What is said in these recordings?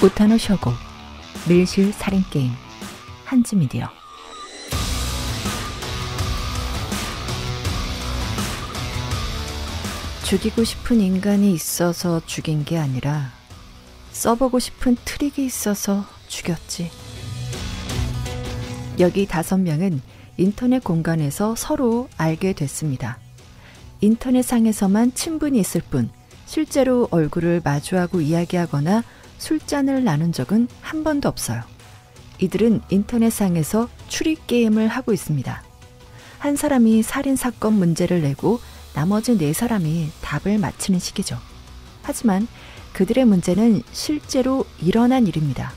오타노 쇼고 밀실 살인게임 한지미디어. 죽이고 싶은 인간이 있어서 죽인 게 아니라 써보고 싶은 트릭이 있어서 죽였지. 여기 5명은 인터넷 공간에서 서로 알게 됐습니다. 인터넷상에서만 친분이 있을 뿐 실제로 얼굴을 마주하고 이야기하거나 술잔을 나눈 적은 한 번도 없어요. 이들은 인터넷상에서 추리 게임을 하고 있습니다. 한 사람이 살인사건 문제를 내고 나머지 4사람이 답을 맞히는 식이죠. 하지만 그들의 문제는 실제로 일어난 일입니다.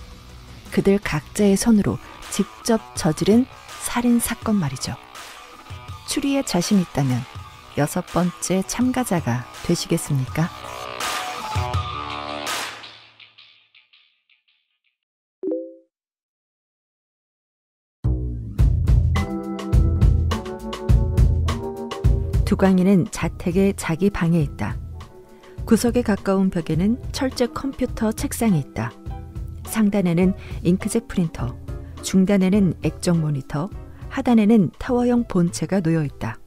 그들 각자의 손으로 직접 저지른 살인사건 말이죠. 추리에 자신 있다면 6번째 참가자가 되시겠습니까? 두광이는 자택의 자기 방에 있다. 구석에 가까운 벽에는 철제 컴퓨터 책상이 있다. 상단에는 잉크젯 프린터, 중단에는 액정 모니터, 하단에는 타워형 본체가 놓여 있다.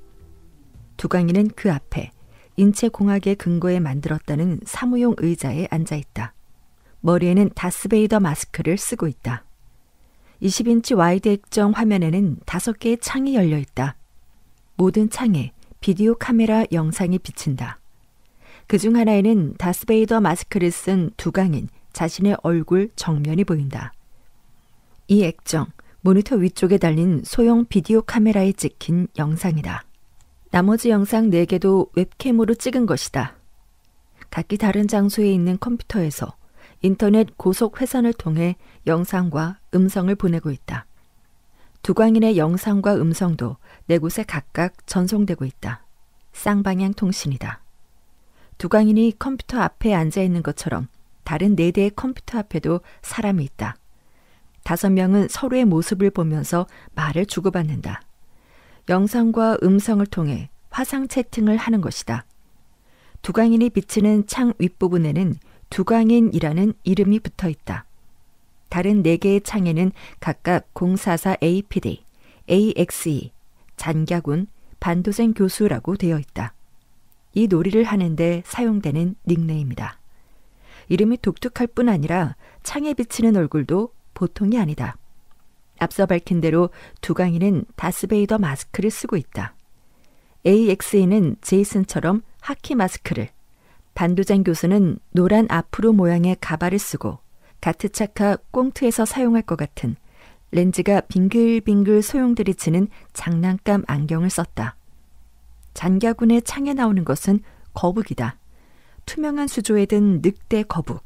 두광이는 그 앞에 인체공학의 근거에 만들었다는 사무용 의자에 앉아 있다. 머리에는 다스베이더 마스크를 쓰고 있다. 20인치 와이드 액정 화면에는 5개의 창이 열려 있다. 모든 창에 비디오 카메라 영상이 비친다. 그중 하나에는 다스베이더 마스크를 쓴 두광인 자신의 얼굴 정면이 보인다. 이 액정, 모니터 위쪽에 달린 소형 비디오 카메라에 찍힌 영상이다. 나머지 영상 4개도 웹캠으로 찍은 것이다. 각기 다른 장소에 있는 컴퓨터에서 인터넷 고속 회선을 통해 영상과 음성을 보내고 있다. 두광인의 영상과 음성도 4곳에 각각 전송되고 있다. 쌍방향 통신이다. 두광인이 컴퓨터 앞에 앉아 있는 것처럼 다른 4대의 컴퓨터 앞에도 사람이 있다. 5명은 서로의 모습을 보면서 말을 주고받는다. 영상과 음성을 통해 화상 채팅을 하는 것이다. 두광인이 비치는 창 윗부분에는 두광인이라는 이름이 붙어 있다. 다른 4개의 창에는 각각 044APD, AXE, 잔갸군, 반도생 교수라고 되어 있다. 이 놀이를 하는데 사용되는 닉네임이다. 이름이 독특할 뿐 아니라 창에 비치는 얼굴도 보통이 아니다. 앞서 밝힌 대로 두광이는 다스베이더 마스크를 쓰고 있다. AXE는 제이슨처럼 하키 마스크를, 반도장 교수는 노란 아프로 모양의 가발을 쓰고 가트차카 꽁트에서 사용할 것 같은 렌즈가 빙글빙글 소용돌이치는 장난감 안경을 썼다. 잔갸군의 창에 나오는 것은 거북이다. 투명한 수조에 든 늑대 거북.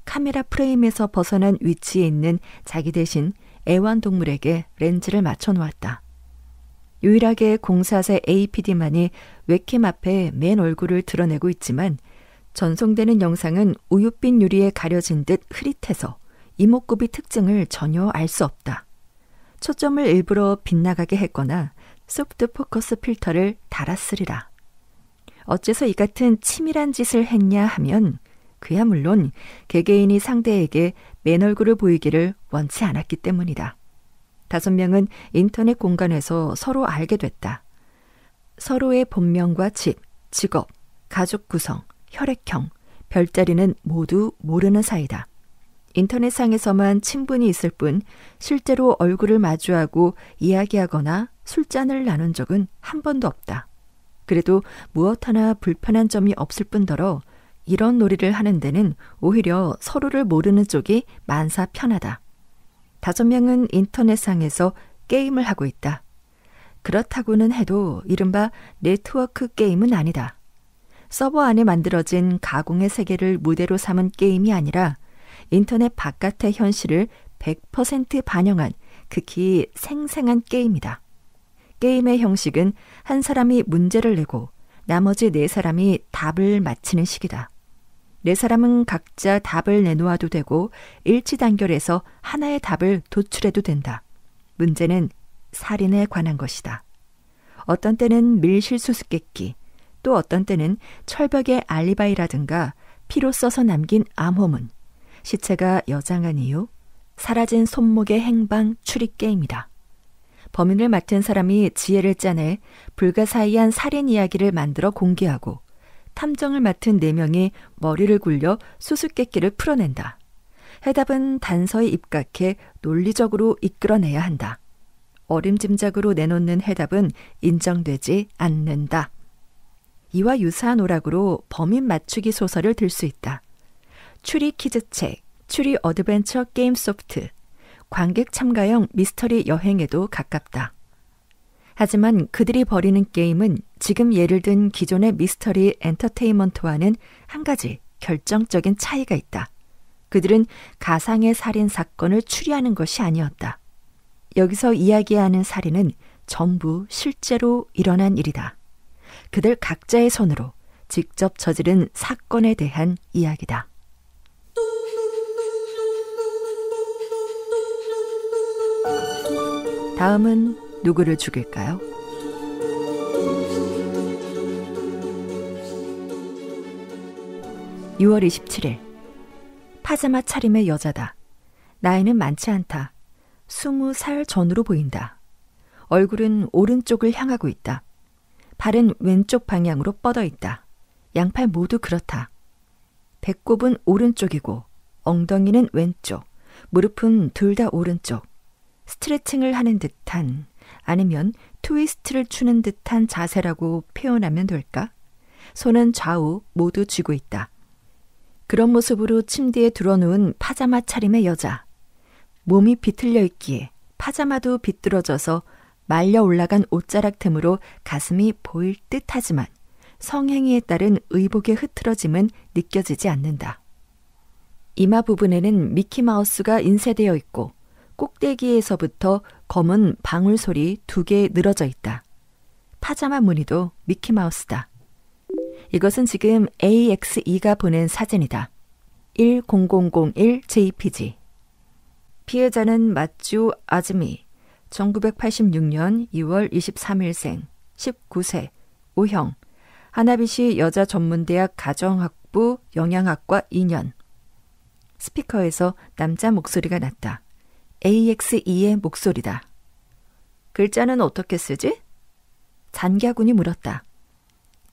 카메라 프레임에서 벗어난 위치에 있는 자기 대신 애완동물에게 렌즈를 맞춰 놓았다. 유일하게 044 APD만이 웹캠 앞에 맨 얼굴을 드러내고 있지만 전송되는 영상은 우윳빛 유리에 가려진 듯 흐릿해서 이목구비 특징을 전혀 알 수 없다. 초점을 일부러 빗나가게 했거나 소프트 포커스 필터를 달았으리라. 어째서 이 같은 치밀한 짓을 했냐 하면 그야 물론 개개인이 상대에게 맨 얼굴을 보이기를 원치 않았기 때문이다. 5명은 인터넷 공간에서 서로 알게 됐다. 서로의 본명과 집, 직업, 가족 구성, 혈액형, 별자리는 모두 모르는 사이다. 인터넷상에서만 친분이 있을 뿐 실제로 얼굴을 마주하고 이야기하거나 술잔을 나눈 적은 한 번도 없다. 그래도 무엇 하나 불편한 점이 없을 뿐더러 이런 놀이를 하는 데는 오히려 서로를 모르는 쪽이 만사 편하다. 5명은 인터넷상에서 게임을 하고 있다. 그렇다고는 해도 이른바 네트워크 게임은 아니다. 서버 안에 만들어진 가공의 세계를 무대로 삼은 게임이 아니라 인터넷 바깥의 현실을 100% 반영한 극히 생생한 게임이다. 게임의 형식은 한 사람이 문제를 내고 나머지 4사람이 답을 맞히는 식이다. 4사람은 각자 답을 내놓아도 되고 일치단결해서 하나의 답을 도출해도 된다. 문제는 살인에 관한 것이다. 어떤 때는 밀실 수수께끼, 또 어떤 때는 철벽의 알리바이라든가 피로 써서 남긴 암호문, 시체가 여장한 이유, 사라진 손목의 행방 추리 게임이다. 범인을 맡은 사람이 지혜를 짜내 불가사의한 살인 이야기를 만들어 공개하고 탐정을 맡은 4명이 머리를 굴려 수수께끼를 풀어낸다. 해답은 단서에 입각해 논리적으로 이끌어내야 한다. 어림짐작으로 내놓는 해답은 인정되지 않는다. 이와 유사한 오락으로 범인 맞추기 소설을 들 수 있다. 추리 퀴즈책, 추리 어드벤처 게임 소프트, 관객 참가형 미스터리 여행에도 가깝다. 하지만 그들이 벌이는 게임은 지금 예를 든 기존의 미스터리 엔터테인먼트와는 한 가지 결정적인 차이가 있다. 그들은 가상의 살인 사건을 추리하는 것이 아니었다. 여기서 이야기하는 살인은 전부 실제로 일어난 일이다. 그들 각자의 손으로 직접 저지른 사건에 대한 이야기다. 다음은 누구를 죽일까요? (6월 27일) 파자마 차림의 여자다. 나이는 많지 않다. 20살 전후로 보인다. 얼굴은 오른쪽을 향하고 있다. 발은 왼쪽 방향으로 뻗어 있다. 양팔 모두 그렇다. 배꼽은 오른쪽이고 엉덩이는 왼쪽, 무릎은 둘 다 오른쪽. 스트레칭을 하는 듯한, 아니면 트위스트를 추는 듯한 자세라고 표현하면 될까? 손은 좌우 모두 쥐고 있다. 그런 모습으로 침대에 드러누운 파자마 차림의 여자. 몸이 비틀려 있기에 파자마도 비뚤어져서 말려 올라간 옷자락 틈으로 가슴이 보일 듯하지만 성행위에 따른 의복의 흐트러짐은 느껴지지 않는다. 이마 부분에는 미키마우스가 인쇄되어 있고 꼭대기에서부터 검은 방울솔이 2개 늘어져 있다. 파자마 무늬도 미키마우스다. 이것은 지금 AXE가 보낸 사진이다. 10001 JPG. 피해자는 마쭈 아즈미, 1986년 2월 23일생, 19세, O형, 하나비시 여자전문대학 가정학부 영양학과 2년. 스피커에서 남자 목소리가 났다. AXE의 목소리다. 글자는 어떻게 쓰지? 잔갸군이 물었다.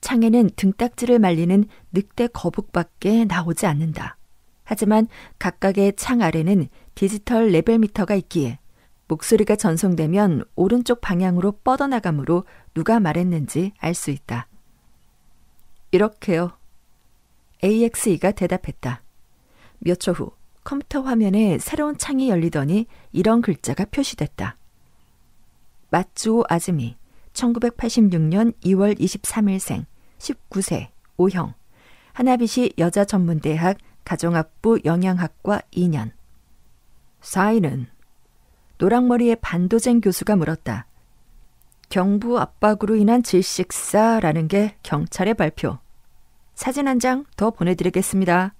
창에는 등딱지를 말리는 늑대 거북밖에 나오지 않는다. 하지만 각각의 창 아래는 디지털 레벨 미터가 있기에 목소리가 전송되면 오른쪽 방향으로 뻗어나가므로 누가 말했는지 알 수 있다. 이렇게요. AXE가 대답했다. 몇 초 후 컴퓨터 화면에 새로운 창이 열리더니 이런 글자가 표시됐다. 마츠오 아즈미, 1986년 2월 23일생, 19세, O형, 하나비시 여자전문대학 가정학부 영양학과 2년. 사인은? 노랑머리의 반도젠 교수가 물었다. 경부 압박으로 인한 질식사라는 게 경찰의 발표. 사진 한 장 더 보내드리겠습니다.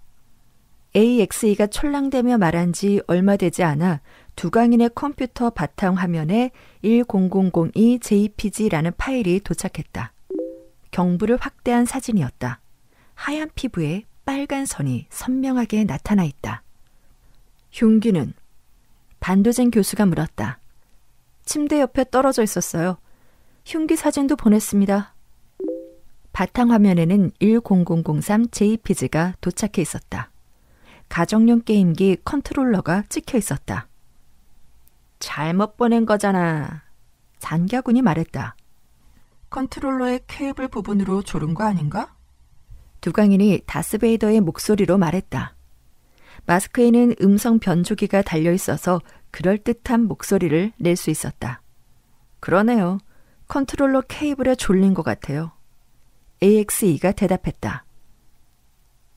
AXE가 촐랑대며 말한 지 얼마 되지 않아 두강인의 컴퓨터 바탕화면에 10002 JPG라는 파일이 도착했다. 경부를 확대한 사진이었다. 하얀 피부에 빨간 선이 선명하게 나타나 있다. 흉기는? 반도젠 교수가 물었다. 침대 옆에 떨어져 있었어요. 흉기 사진도 보냈습니다. 바탕화면에는 10003 JPG가 도착해 있었다. 가정용 게임기 컨트롤러가 찍혀 있었다. 잘못 보낸 거잖아. 잔갸군이 말했다. 컨트롤러의 케이블 부분으로 조른 거 아닌가? 두강인이 다스베이더의 목소리로 말했다. 마스크에는 음성 변조기가 달려있어서 그럴듯한 목소리를 낼 수 있었다. 그러네요. 컨트롤러 케이블에 졸린 것 같아요. AXE가 대답했다.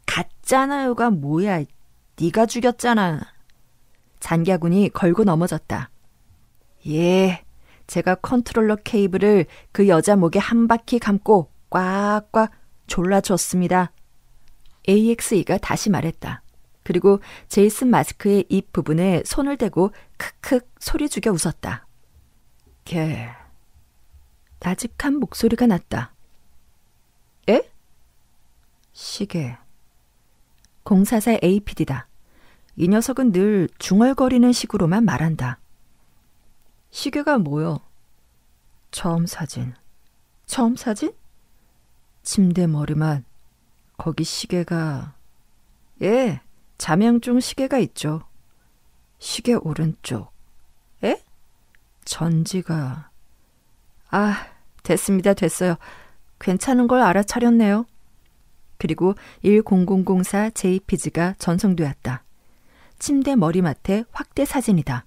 가짜나요가 뭐야. 네가 죽였잖아. 잔갸군이 걸고 넘어졌다. 예, 제가 컨트롤러 케이블을 그 여자 목에 한 바퀴 감고 꽉꽉 졸라줬습니다. AXE가 다시 말했다. 그리고 제이슨 마스크의 입 부분에 손을 대고 크크 소리 죽여 웃었다. 걔, 나직한 목소리가 났다. 에? 시계. 044 APD다. 이 녀석은 늘 중얼거리는 식으로만 말한다. 시계가 뭐요? 처음 사진. 처음 사진? 침대 머리맡. 거기 시계가... 예, 자명종 시계가 있죠. 시계 오른쪽. 에? 전지가... 아, 됐습니다. 됐어요. 괜찮은 걸 알아차렸네요. 그리고 10004 JPG가 전송되었다. 침대 머리맡에 확대 사진이다.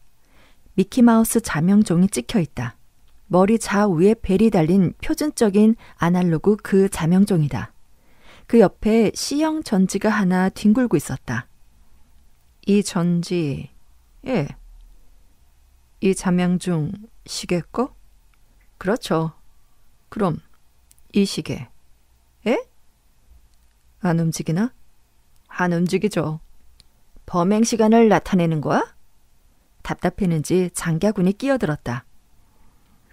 미키마우스 자명종이 찍혀있다. 머리 좌우에 벨이 달린 표준적인 아날로그 그 자명종이다. 그 옆에 C형 전지가 하나 뒹굴고 있었다. 이 전지... 예. 이 자명종 시계 거? 그렇죠. 그럼 이 시계. 예? 안 움직이나? 안 움직이죠. 범행 시간을 나타내는 거야? 답답했는지 장갸군이 끼어들었다.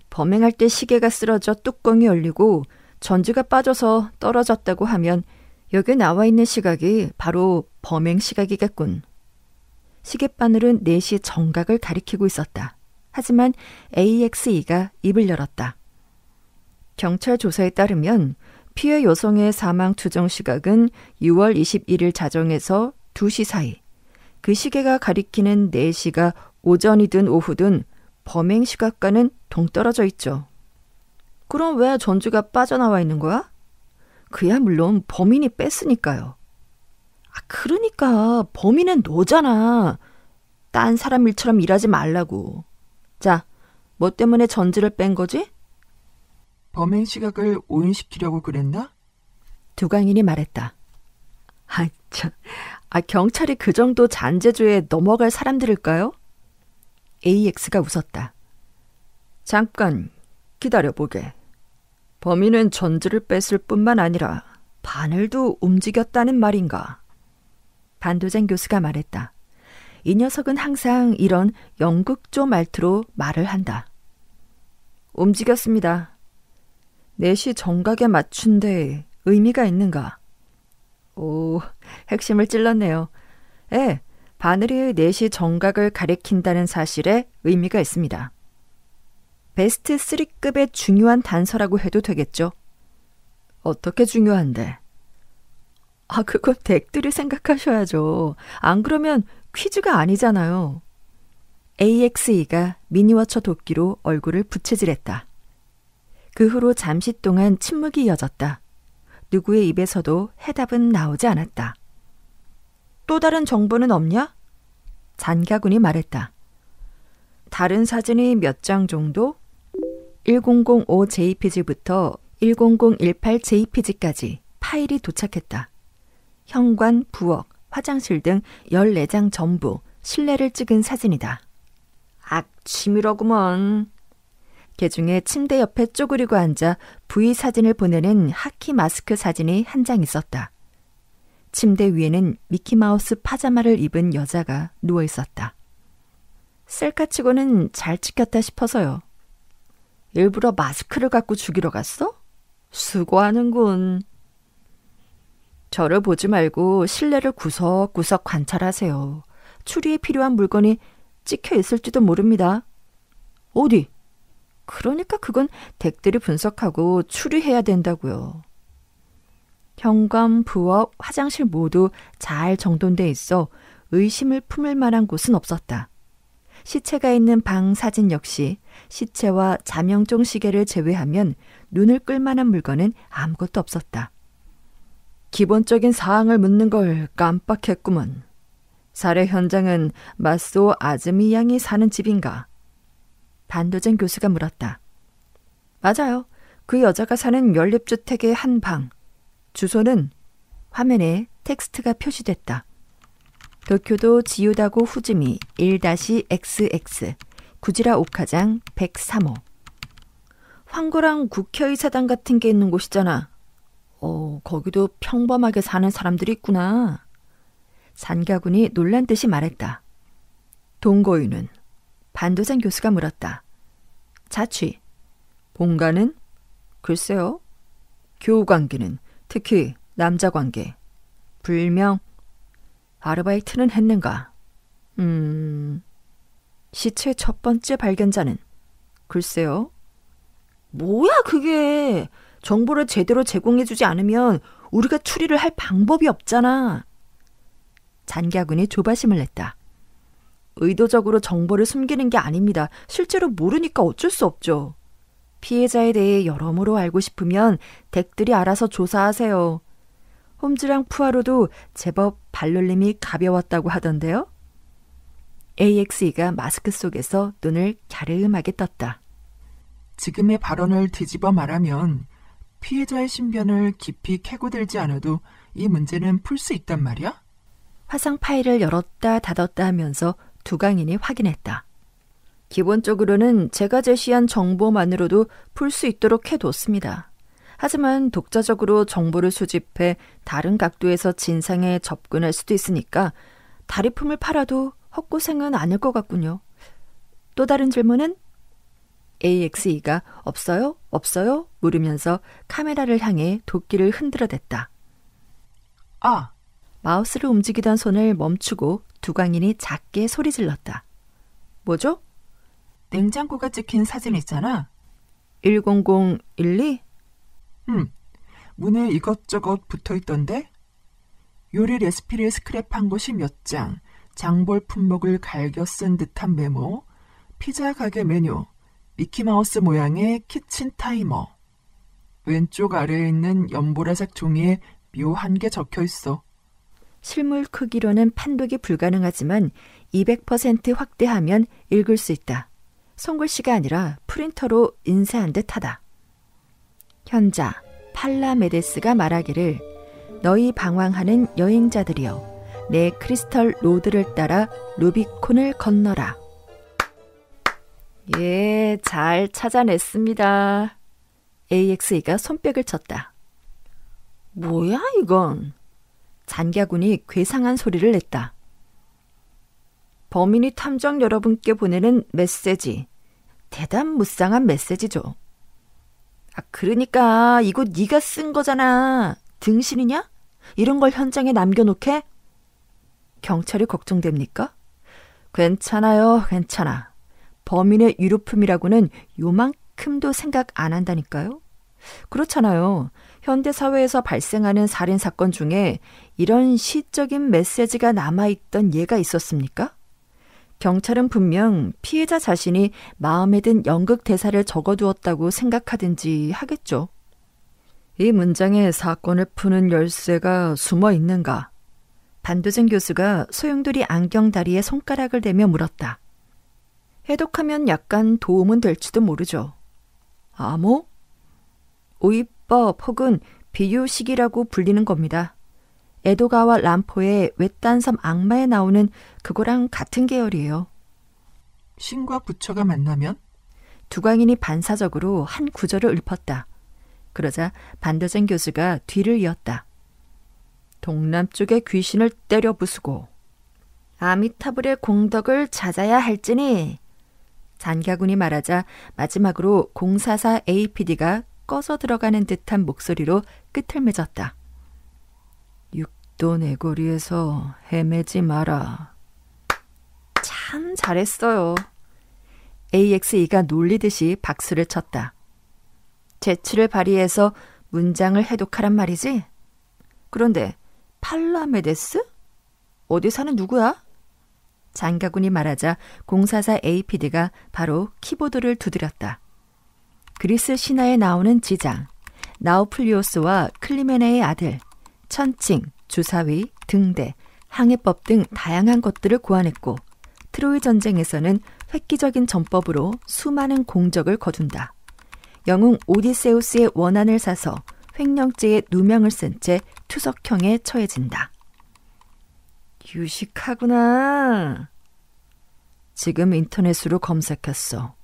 범행할 때 시계가 쓰러져 뚜껑이 열리고 전지가 빠져서 떨어졌다고 하면 여기 나와 있는 시각이 바로 범행 시각이겠군. 시계바늘은 4시 정각을 가리키고 있었다. 하지만 AXE가 입을 열었다. 경찰 조사에 따르면 피해 여성의 사망 추정 시각은 6월 21일 자정에서 2시 사이. 그 시계가 가리키는 4시가 오전이든 오후든 범행 시각과는 동떨어져 있죠. 그럼 왜 전지가 빠져나와 있는 거야? 그야 물론 범인이 뺐으니까요. 그러니까 범인은 너잖아. 딴 사람 일처럼 일하지 말라고. 자, 뭐 때문에 전지를 뺀 거지? 범행 시각을 오인시키려고 그랬나? 두강인이 말했다. 참. 경찰이 그 정도 잔재주에 넘어갈 사람들일까요? AX가 웃었다. 잠깐 기다려보게. 범인은 전지를 뺐을 뿐만 아니라 바늘도 움직였다는 말인가? 반도장 교수가 말했다. 이 녀석은 항상 이런 연극조 말투로 말을 한다. 움직였습니다. 4시 정각에 맞춘 데 의미가 있는가? 오, 핵심을 찔렀네요. 예, 바늘이 4시 정각을 가리킨다는 사실에 의미가 있습니다. 베스트 3급의 중요한 단서라고 해도 되겠죠? 어떻게 중요한데? 그건 덱들이 생각하셔야죠. 안 그러면 퀴즈가 아니잖아요. AXE가 미니워처 도끼로 얼굴을 부채질했다. 그 후로 잠시 동안 침묵이 이어졌다. 누구의 입에서도 해답은 나오지 않았다. 또 다른 정보는 없냐? 잔갸군이 말했다. 다른 사진이 몇 장 정도? 1005 JPG부터 1018 JPG까지 파일이 도착했다. 현관, 부엌, 화장실 등 14장 전부 실내를 찍은 사진이다. 치밀하구먼. 개중에 침대 옆에 쪼그리고 앉아 V 사진을 보내는 하키 마스크 사진이 한 장 있었다. 침대 위에는 미키마우스 파자마를 입은 여자가 누워 있었다. 셀카치고는 잘 찍혔다 싶어서요. 일부러 마스크를 갖고 죽이러 갔어? 수고하는군. 저를 보지 말고 실내를 구석구석 관찰하세요. 추리에 필요한 물건이 찍혀 있을지도 모릅니다. 어디? 그러니까 그건 덱들이 분석하고 추리해야 된다고요. 현관, 부엌, 화장실 모두 잘 정돈돼 있어 의심을 품을 만한 곳은 없었다. 시체가 있는 방 사진 역시 시체와 자명종 시계를 제외하면 눈을 끌 만한 물건은 아무것도 없었다. 기본적인 사항을 묻는 걸 깜빡했구먼. 살해 현장은 마소 아즈미 양이 사는 집인가? 반도전 교수가 물었다. 맞아요. 그 여자가 사는 연립주택의 한 방. 주소는 화면에 텍스트가 표시됐다. 도쿄도 지요다고 후즈미 1-XX 구지라 오카장 103호. 황고랑 국회의사당 같은 게 있는 곳이잖아. 거기도 평범하게 사는 사람들이 있구나. 잔갸군이 놀란 듯이 말했다. 동거인은? 반도장 교수가 물었다. 자취. 본가는? 글쎄요. 교우관계는? 특히 남자관계. 불명. 아르바이트는 했는가? 시체 첫 번째 발견자는? 글쎄요. 뭐야 그게. 정보를 제대로 제공해주지 않으면 우리가 추리를 할 방법이 없잖아. 잔갸군이 조바심을 냈다. 의도적으로 정보를 숨기는 게 아닙니다. 실제로 모르니까 어쩔 수 없죠. 피해자에 대해 여러모로 알고 싶으면 댁들이 알아서 조사하세요. 홈즈랑 푸아로도 제법 발놀림이 가벼웠다고 하던데요. AXE가 마스크 속에서 눈을 갸름하게 떴다. 지금의 발언을 뒤집어 말하면 피해자의 신변을 깊이 캐고 들지 않아도 이 문제는 풀 수 있단 말이야? 화상 파일을 열었다 닫았다 하면서 두강인이 확인했다. 기본적으로는 제가 제시한 정보만으로도 풀 수 있도록 해뒀습니다. 하지만 독자적으로 정보를 수집해 다른 각도에서 진상에 접근할 수도 있으니까 다리품을 팔아도 헛고생은 아닐 것 같군요. 또 다른 질문은? AXE가 없어요? 없어요? 물으면서 카메라를 향해 도끼를 흔들어댔다. 아! 마우스를 움직이던 손을 멈추고 두강인이 작게 소리 질렀다. 뭐죠? 냉장고가 찍힌 사진 있잖아. 10012? 문에 이것저것 붙어있던데? 요리 레시피를 스크랩한 곳이 몇 장, 장볼 품목을 갈겨 쓴 듯한 메모, 피자 가게 메뉴, 미키마우스 모양의 키친 타이머. 왼쪽 아래에 있는 연보라색 종이에 묘한 게 적혀있어. 실물 크기로는 판독이 불가능하지만 200% 확대하면 읽을 수 있다. 손글씨가 아니라 프린터로 인쇄한 듯하다. 현자 팔라메데스가 말하기를 너희 방황하는 여행자들이여 내 크리스털 로드를 따라 루비콘을 건너라. 예, 잘 찾아냈습니다. AXE가 손뼉을 쳤다. 뭐야 이건? 잔갸군이 괴상한 소리를 냈다. 범인이 탐정 여러분께 보내는 메시지. 대담 무쌍한 메시지죠. 그러니까 이거 네가 쓴 거잖아. 등신이냐? 이런 걸 현장에 남겨놓게? 경찰이 걱정됩니까? 괜찮아요, 괜찮아. 범인의 유류품이라고는 요만큼도 생각 안 한다니까요. 그렇잖아요. 현대사회에서 발생하는 살인사건 중에 이런 시적인 메시지가 남아있던 예가 있었습니까? 경찰은 분명 피해자 자신이 마음에 든 연극 대사를 적어두었다고 생각하든지 하겠죠. 이 문장에 사건을 푸는 열쇠가 숨어 있는가? 반도진 교수가 소용돌이 안경다리에 손가락을 대며 물었다. 해독하면 약간 도움은 될지도 모르죠. 암호? 오이법 혹은 비유식이라고 불리는 겁니다. 에도가와 람포의 외딴섬 악마에 나오는 그거랑 같은 계열이에요. 신과 부처가 만나면? 두강인이 반사적으로 한 구절을 읊었다. 그러자 반도젠 교수가 뒤를 이었다. 동남쪽의 귀신을 때려 부수고 아미타불의 공덕을 찾아야 할지니. 잔갸군이 말하자 마지막으로 044 APD가 꺼져 들어가는 듯한 목소리로 끝을 맺었다. 육도내거리에서 헤매지 마라. 참 잘했어요. AXE가 놀리듯이 박수를 쳤다. 재치를 발휘해서 문장을 해독하란 말이지? 그런데 팔라메데스? 어디 사는 누구야? 잔갸군이 말하자 044 APD가 바로 키보드를 두드렸다. 그리스 신화에 나오는 지장, 나우플리오스와 클리메네의 아들, 천칭, 주사위, 등대, 항해법 등 다양한 것들을 고안했고 트로이 전쟁에서는 획기적인 전법으로 수많은 공적을 거둔다. 영웅 오디세우스의 원한을 사서 횡령죄에 누명을 쓴 채 투석형에 처해진다. 유식하구나. 지금 인터넷으로 검색했어.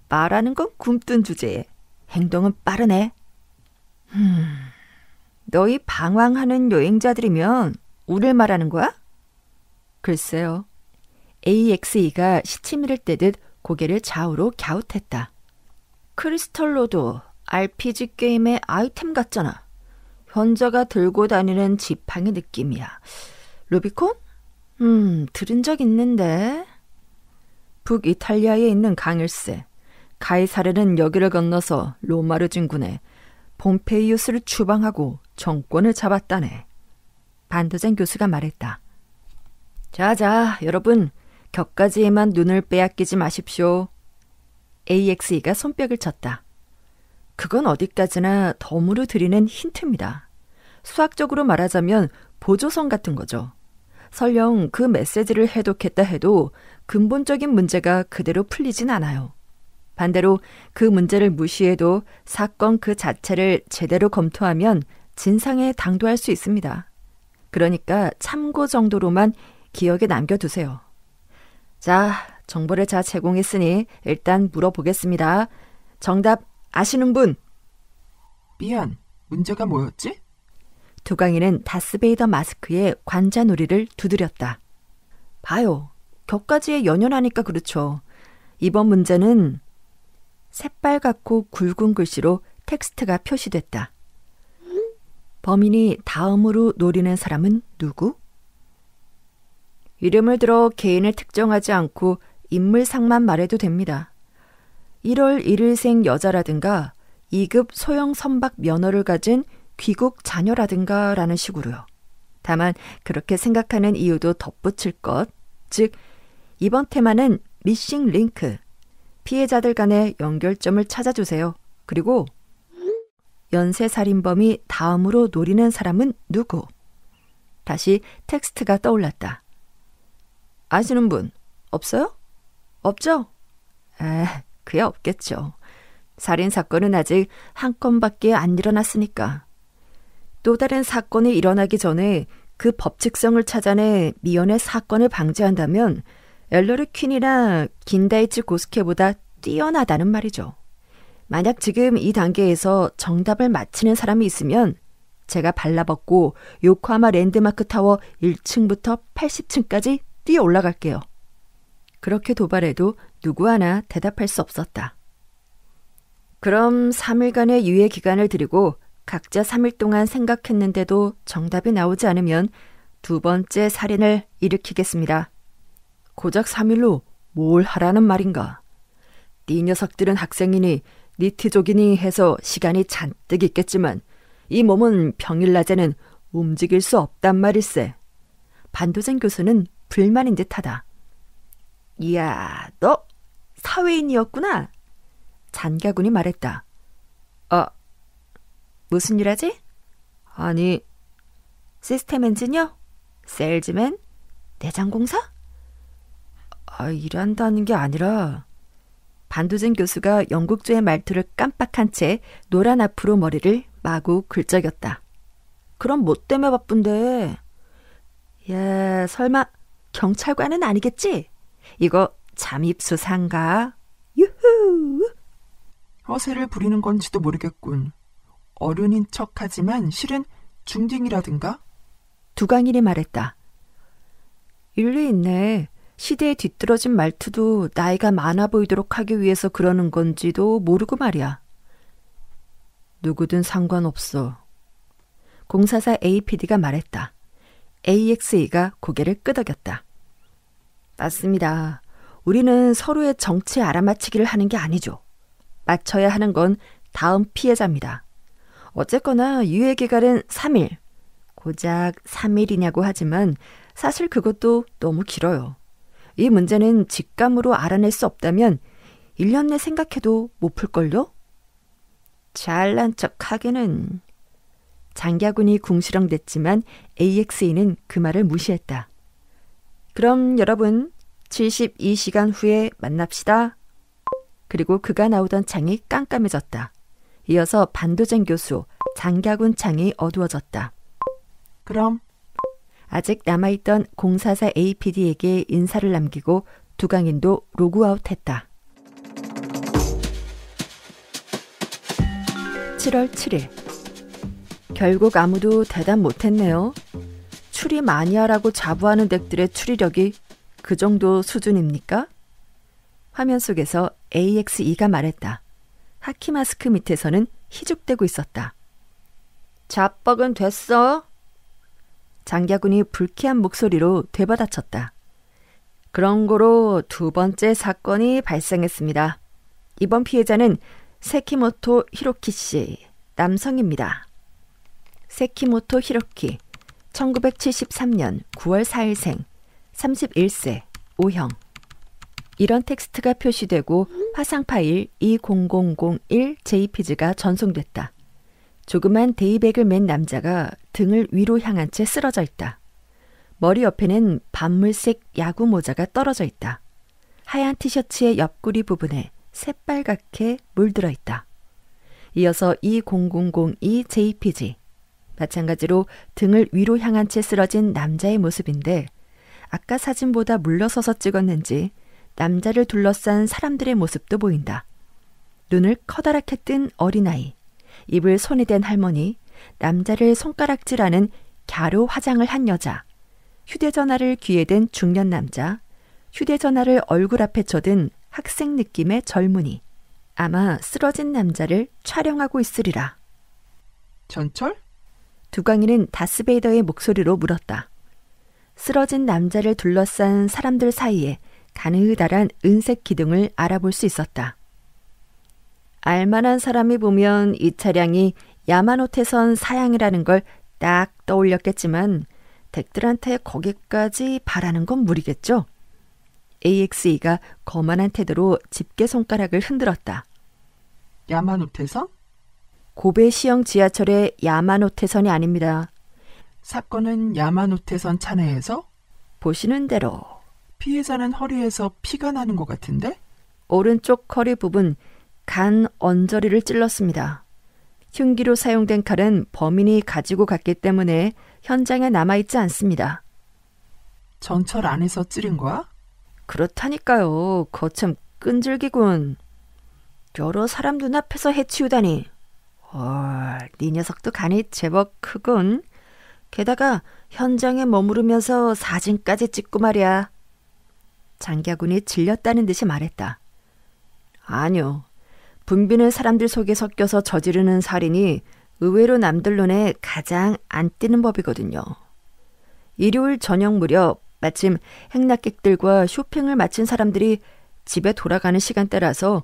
말하는 건 굼뜬 주제에 행동은 빠르네. 너희 방황하는 여행자들이면 우릴 말하는 거야? 글쎄요. AXE가 시치미를 떼듯 고개를 좌우로 갸웃했다. 크리스털 로드 RPG 게임의 아이템 같잖아. 현자가 들고 다니는 지팡이 느낌이야. 루비콘? 들은 적 있는데. 북이탈리아에 있는 강일세. 가이사르는 여기를 건너서 로마르 진군에 폼페이우스를 추방하고 정권을 잡았다네. 반도젠 교수가 말했다. 자자, 여러분, 격가지에만 눈을 빼앗기지 마십시오. AXE가 손뼉을 쳤다. 그건 어디까지나 덤으로 드리는 힌트입니다. 수학적으로 말하자면 보조성 같은 거죠. 설령 그 메시지를 해독했다 해도 근본적인 문제가 그대로 풀리진 않아요. 반대로 그 문제를 무시해도 사건 그 자체를 제대로 검토하면 진상에 당도할 수 있습니다. 그러니까 참고 정도로만 기억에 남겨두세요. 자, 정보를 다 제공했으니 일단 물어보겠습니다. 정답 아시는 분? 미안, 문제가 뭐였지? 두강이는 다스베이더 마스크에 관자놀이를 두드렸다. 봐요. 격가지에 연연하니까 그렇죠. 이번 문제는 새빨갛고 굵은 글씨로 텍스트가 표시됐다. 범인이 다음으로 노리는 사람은 누구? 이름을 들어 개인을 특정하지 않고 인물상만 말해도 됩니다. 1월 1일생 여자라든가 2급 소형 선박 면허를 가진 귀국 자녀라든가 라는 식으로요. 다만 그렇게 생각하는 이유도 덧붙일 것, 즉 이번 테마는 미싱 링크, 피해자들 간의 연결점을 찾아주세요. 그리고 연쇄살인범이 다음으로 노리는 사람은 누구? 다시 텍스트가 떠올랐다. 아시는 분 없어요? 없죠? 그게 없겠죠. 살인사건은 아직 한 건밖에 안 일어났으니까. 또 다른 사건이 일어나기 전에 그 법칙성을 찾아내 미연의 사건을 방지한다면 엘러리 퀸이나 긴다이치 고스케보다 뛰어나다는 말이죠. 만약 지금 이 단계에서 정답을 맞히는 사람이 있으면 제가 발라벗고 요코하마 랜드마크 타워 1층부터 80층까지 뛰어 올라갈게요. 그렇게 도발해도 누구 하나 대답할 수 없었다. 그럼 3일간의 유예 기간을 드리고 각자 3일 동안 생각했는데도 정답이 나오지 않으면 두 번째 살인을 일으키겠습니다. 고작 3일로 뭘 하라는 말인가? 네 녀석들은 학생이니 니트족이니 해서 시간이 잔뜩 있겠지만 이 몸은 평일 낮에는 움직일 수 없단 말일세. 반도젠 교수는 불만인 듯하다. 이야, 너 사회인이었구나. 잔가군이 말했다. 무슨 일 하지? 아니, 시스템 엔지니어? 셀즈맨? 내장공사? 일한다는 게 아니라. 반도젠 교수가 영국조의 말투를 깜빡한 채 노란 앞으로 머리를 마구 긁적였다. 그럼 뭐 때문에 바쁜데? 야, 설마 경찰관은 아니겠지? 이거 잠입수사인가? 유후! 허세를 부리는 건지도 모르겠군. 어른인 척하지만 실은 중딩이라든가? 두강일이 말했다. 일리 있네. 시대에 뒤떨어진 말투도 나이가 많아 보이도록 하기 위해서 그러는 건지도 모르고 말이야. 누구든 상관없어. 공사사 APD가 말했다. AXE가 고개를 끄덕였다. 맞습니다. 우리는 서로의 정체 알아맞히기를 하는 게 아니죠. 맞춰야 하는 건 다음 피해자입니다. 어쨌거나 유예기간은 3일. 고작 3일이냐고 하지만 사실 그것도 너무 길어요. 이 문제는 직감으로 알아낼 수 없다면 1년 내 생각해도 못 풀걸요? 잘난 척 하기는. 장갸군이 궁시렁댔지만 AXE는 그 말을 무시했다. 그럼 여러분 72시간 후에 만납시다. 그리고 그가 나오던 창이 깜깜해졌다. 이어서 반도젠 교수, 장갸군 창이 어두워졌다. 그럼 아직 남아있던 공사사 APD에게 인사를 남기고 두강인도 로그아웃했다. 7월 7일. 결국 아무도 대답 못했네요. 추리 마니아라고 자부하는 덱들의 추리력이 그 정도 수준입니까? 화면 속에서 AXE가 말했다. 하키 마스크 밑에서는 희죽대고 있었다. 잡벅은 됐어? 장갸군이 불쾌한 목소리로 되받아쳤다. 그런 거로 두 번째 사건이 발생했습니다. 이번 피해자는 세키모토 히로키 씨, 남성입니다. 세키모토 히로키, 1973년 9월 4일생, 31세, O형. 이런 텍스트가 표시되고 화상 파일 20001 JPG가 전송됐다. 조그만 데이백을 맨 남자가 등을 위로 향한 채 쓰러져 있다. 머리 옆에는 밤물색 야구 모자가 떨어져 있다. 하얀 티셔츠의 옆구리 부분에 새빨갛게 물들어 있다. 이어서 20002 JPG. 마찬가지로 등을 위로 향한 채 쓰러진 남자의 모습인데 아까 사진보다 물러서서 찍었는지 남자를 둘러싼 사람들의 모습도 보인다. 눈을 커다랗게 뜬 어린아이, 입을 손에 댄 할머니, 남자를 손가락질하는 갸루 화장을 한 여자, 휴대전화를 귀에 댄 중년 남자, 휴대전화를 얼굴 앞에 쳐든 학생 느낌의 젊은이. 아마 쓰러진 남자를 촬영하고 있으리라. 전철? 두광이는 다스베이더의 목소리로 물었다. 쓰러진 남자를 둘러싼 사람들 사이에 가느다란 은색 기둥을 알아볼 수 있었다. 알만한 사람이 보면 이 차량이 야마노테선 사양이라는 걸 딱 떠올렸겠지만 댁들한테 거기까지 바라는 건 무리겠죠? AXE가 거만한 태도로 집게 손가락을 흔들었다. 야마노테선? 고베 시형 지하철의 야마노테선이 아닙니다. 사건은 야마노테선 차내에서? 보시는 대로. 피해자는 허리에서 피가 나는 것 같은데? 오른쪽 허리 부분 간 언저리를 찔렀습니다. 흉기로 사용된 칼은 범인이 가지고 갔기 때문에 현장에 남아있지 않습니다. 전철 안에서 찌른 거야? 그렇다니까요. 거참 끈질기군. 여러 사람 눈앞에서 해치우다니. 네 녀석도 간이 제법 크군. 게다가 현장에 머무르면서 사진까지 찍고 말이야. 장갸군이 질렸다는 듯이 말했다. 아니요. 붐비는 사람들 속에 섞여서 저지르는 살인이 의외로 남들 눈에 가장 안 띄는 법이거든요. 일요일 저녁 무렵 마침 행락객들과 쇼핑을 마친 사람들이 집에 돌아가는 시간대라서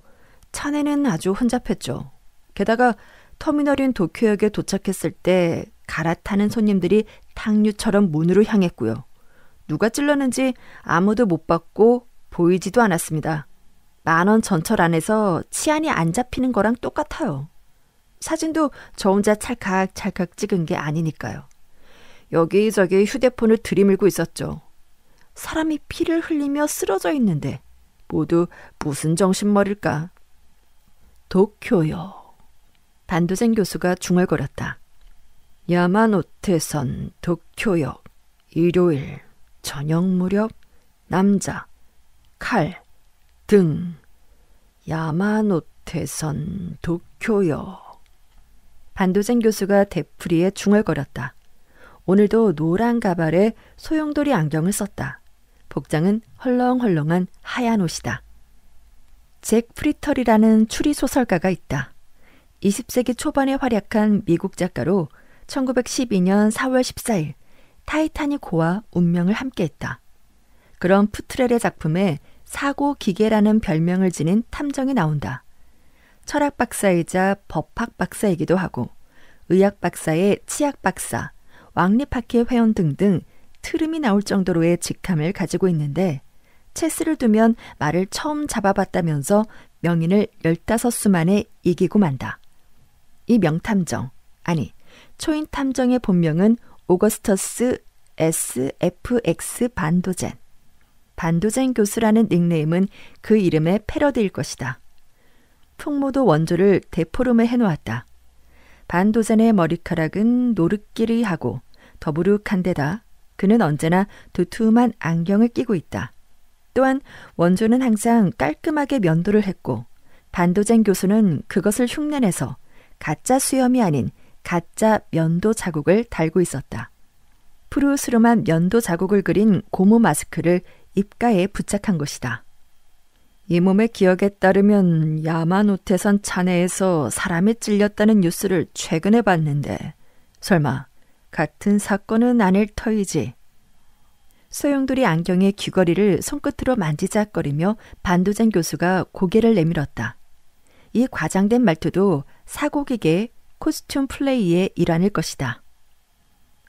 차내는 아주 혼잡했죠. 게다가 터미널인 도쿄역에 도착했을 때 갈아타는 손님들이 탕류처럼 문으로 향했고요. 누가 찔렀는지 아무도 못 봤고 보이지도 않았습니다. 만원 전철 안에서 치안이 안 잡히는 거랑 똑같아요. 사진도 저 혼자 찰칵찰칵 찍은 게 아니니까요. 여기저기 휴대폰을 들이밀고 있었죠. 사람이 피를 흘리며 쓰러져 있는데 모두 무슨 정신머리일까. 도쿄요. 반도젠 교수가 중얼거렸다. 야마노테선 도쿄역 일요일 저녁 무렵 남자 칼 등 야마노테선 도쿄역. 반도젠 교수가 대풀이에 중얼거렸다. 오늘도 노란 가발에 소용돌이 안경을 썼다. 복장은 헐렁헐렁한 하얀 옷이다. 잭 프리털이라는 추리소설가가 있다. 20세기 초반에 활약한 미국 작가로 1912년 4월 14일 타이타닉호와 운명을 함께했다. 그런 푸트렐의 작품에 사고 기계라는 별명을 지닌 탐정이 나온다. 철학 박사이자 법학 박사이기도 하고 의학 박사의 치약 박사, 왕립학회 회원 등등 트름이 나올 정도로의 직함을 가지고 있는데 체스를 두면 말을 처음 잡아봤다면서 명인을 15수 만에 이기고 만다. 이 명탐정, 아니 초인 탐정의 본명은 오거스터스 SFX 반도젠. 반도젠 교수라는 닉네임은 그 이름의 패러디일 것이다. 풍모도 원조를 대포름에 해놓았다. 반도젠의 머리카락은 노릇끼리하고 더부룩한 데다 그는 언제나 두툼한 안경을 끼고 있다. 또한 원조는 항상 깔끔하게 면도를 했고 반도젠 교수는 그것을 흉내내서 가짜 수염이 아닌 가짜 면도 자국을 달고 있었다. 푸르스름한 면도 자국을 그린 고무 마스크를 입가에 부착한 것이다. 이 몸의 기억에 따르면 야마노테선 차내에서 사람이 찔렸다는 뉴스를 최근에 봤는데 설마 같은 사건은 아닐 터이지. 소용돌이 안경의 귀걸이를 손끝으로 만지작거리며 반도장 교수가 고개를 내밀었다. 이 과장된 말투도 사고기계 코스튬 플레이의 일환일 것이다.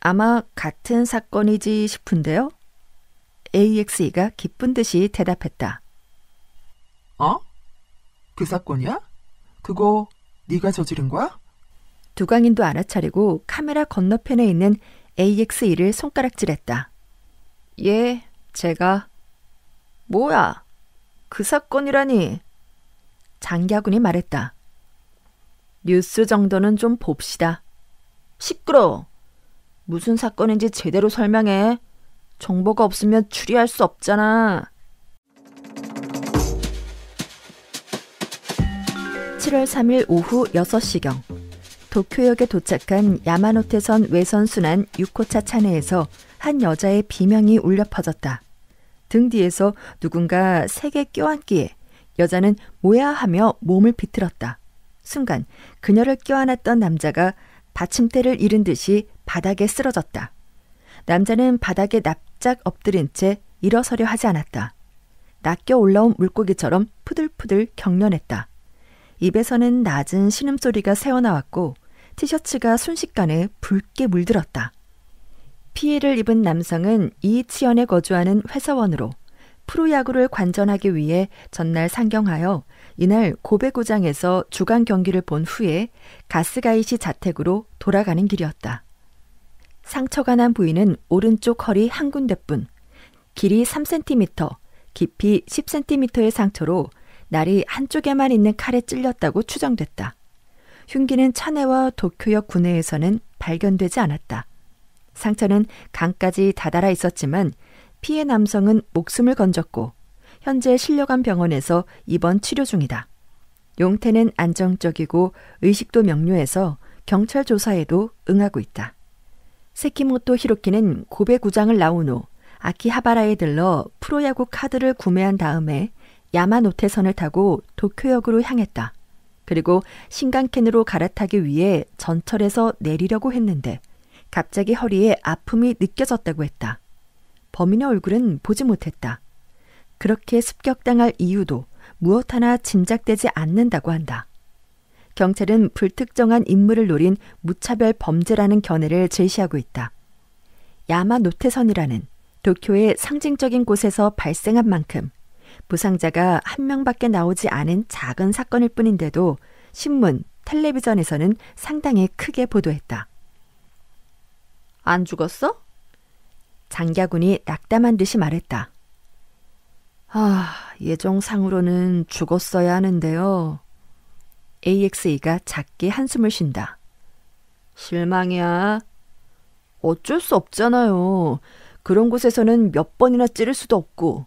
아마 같은 사건이지 싶은데요? AXE가 기쁜 듯이 대답했다. 어? 그 사건이야? 그거 네가 저지른 거야? 두광인도 알아차리고 카메라 건너편에 있는 AXE를 손가락질했다. 예, 제가. 뭐야? 그 사건이라니. 장갸군이 말했다. 뉴스 정도는 좀 봅시다. 시끄러워. 무슨 사건인지 제대로 설명해. 정보가 없으면 추리할 수 없잖아. 7월 3일 오후 6시경 도쿄역에 도착한 야마노테선 외선순환 6호차 차내에서 한 여자의 비명이 울려 퍼졌다. 등 뒤에서 누군가 세게 껴안기에 여자는 뭐야 하며 몸을 비틀었다. 순간 그녀를 껴안았던 남자가 받침대를 잃은 듯이 바닥에 쓰러졌다. 남자는 바닥에 납작 엎드린 채 일어서려 하지 않았다. 낚여 올라온 물고기처럼 푸들푸들 경련했다. 입에서는 낮은 신음소리가 새어나왔고 티셔츠가 순식간에 붉게 물들었다. 피해를 입은 남성은 이치현에 거주하는 회사원으로 프로야구를 관전하기 위해 전날 상경하여 이날 고베구장에서 주간 경기를 본 후에 가스가이시 자택으로 돌아가는 길이었다. 상처가 난 부위는 오른쪽 허리 한 군데뿐, 길이 3cm, 깊이 10cm의 상처로 날이 한쪽에만 있는 칼에 찔렸다고 추정됐다. 흉기는 차내와 도쿄역 구내에서는 발견되지 않았다. 상처는 간까지 다다라 있었지만 피해 남성은 목숨을 건졌고 현재 실려간 병원에서 입원 치료 중이다. 용태는 안정적이고 의식도 명료해서 경찰 조사에도 응하고 있다. 세키모토 히로키는 고베구장을 나온 후 아키하바라에 들러 프로야구 카드를 구매한 다음에 야마노테선을 타고 도쿄역으로 향했다. 그리고 신간켄으로 갈아타기 위해 전철에서 내리려고 했는데 갑자기 허리에 아픔이 느껴졌다고 했다. 범인의 얼굴은 보지 못했다. 그렇게 습격당할 이유도 무엇 하나 짐작되지 않는다고 한다. 경찰은 불특정한 인물을 노린 무차별 범죄라는 견해를 제시하고 있다. 야마노테선이라는 도쿄의 상징적인 곳에서 발생한 만큼 부상자가 한 명밖에 나오지 않은 작은 사건일 뿐인데도 신문, 텔레비전에서는 상당히 크게 보도했다. 안 죽었어? 장갸군이 낙담한 듯이 말했다. 예정상으로는 죽었어야 하는데요. AXE가 작게 한숨을 쉰다. 실망이야. 어쩔 수 없잖아요. 그런 곳에서는 몇 번이나 찌를 수도 없고.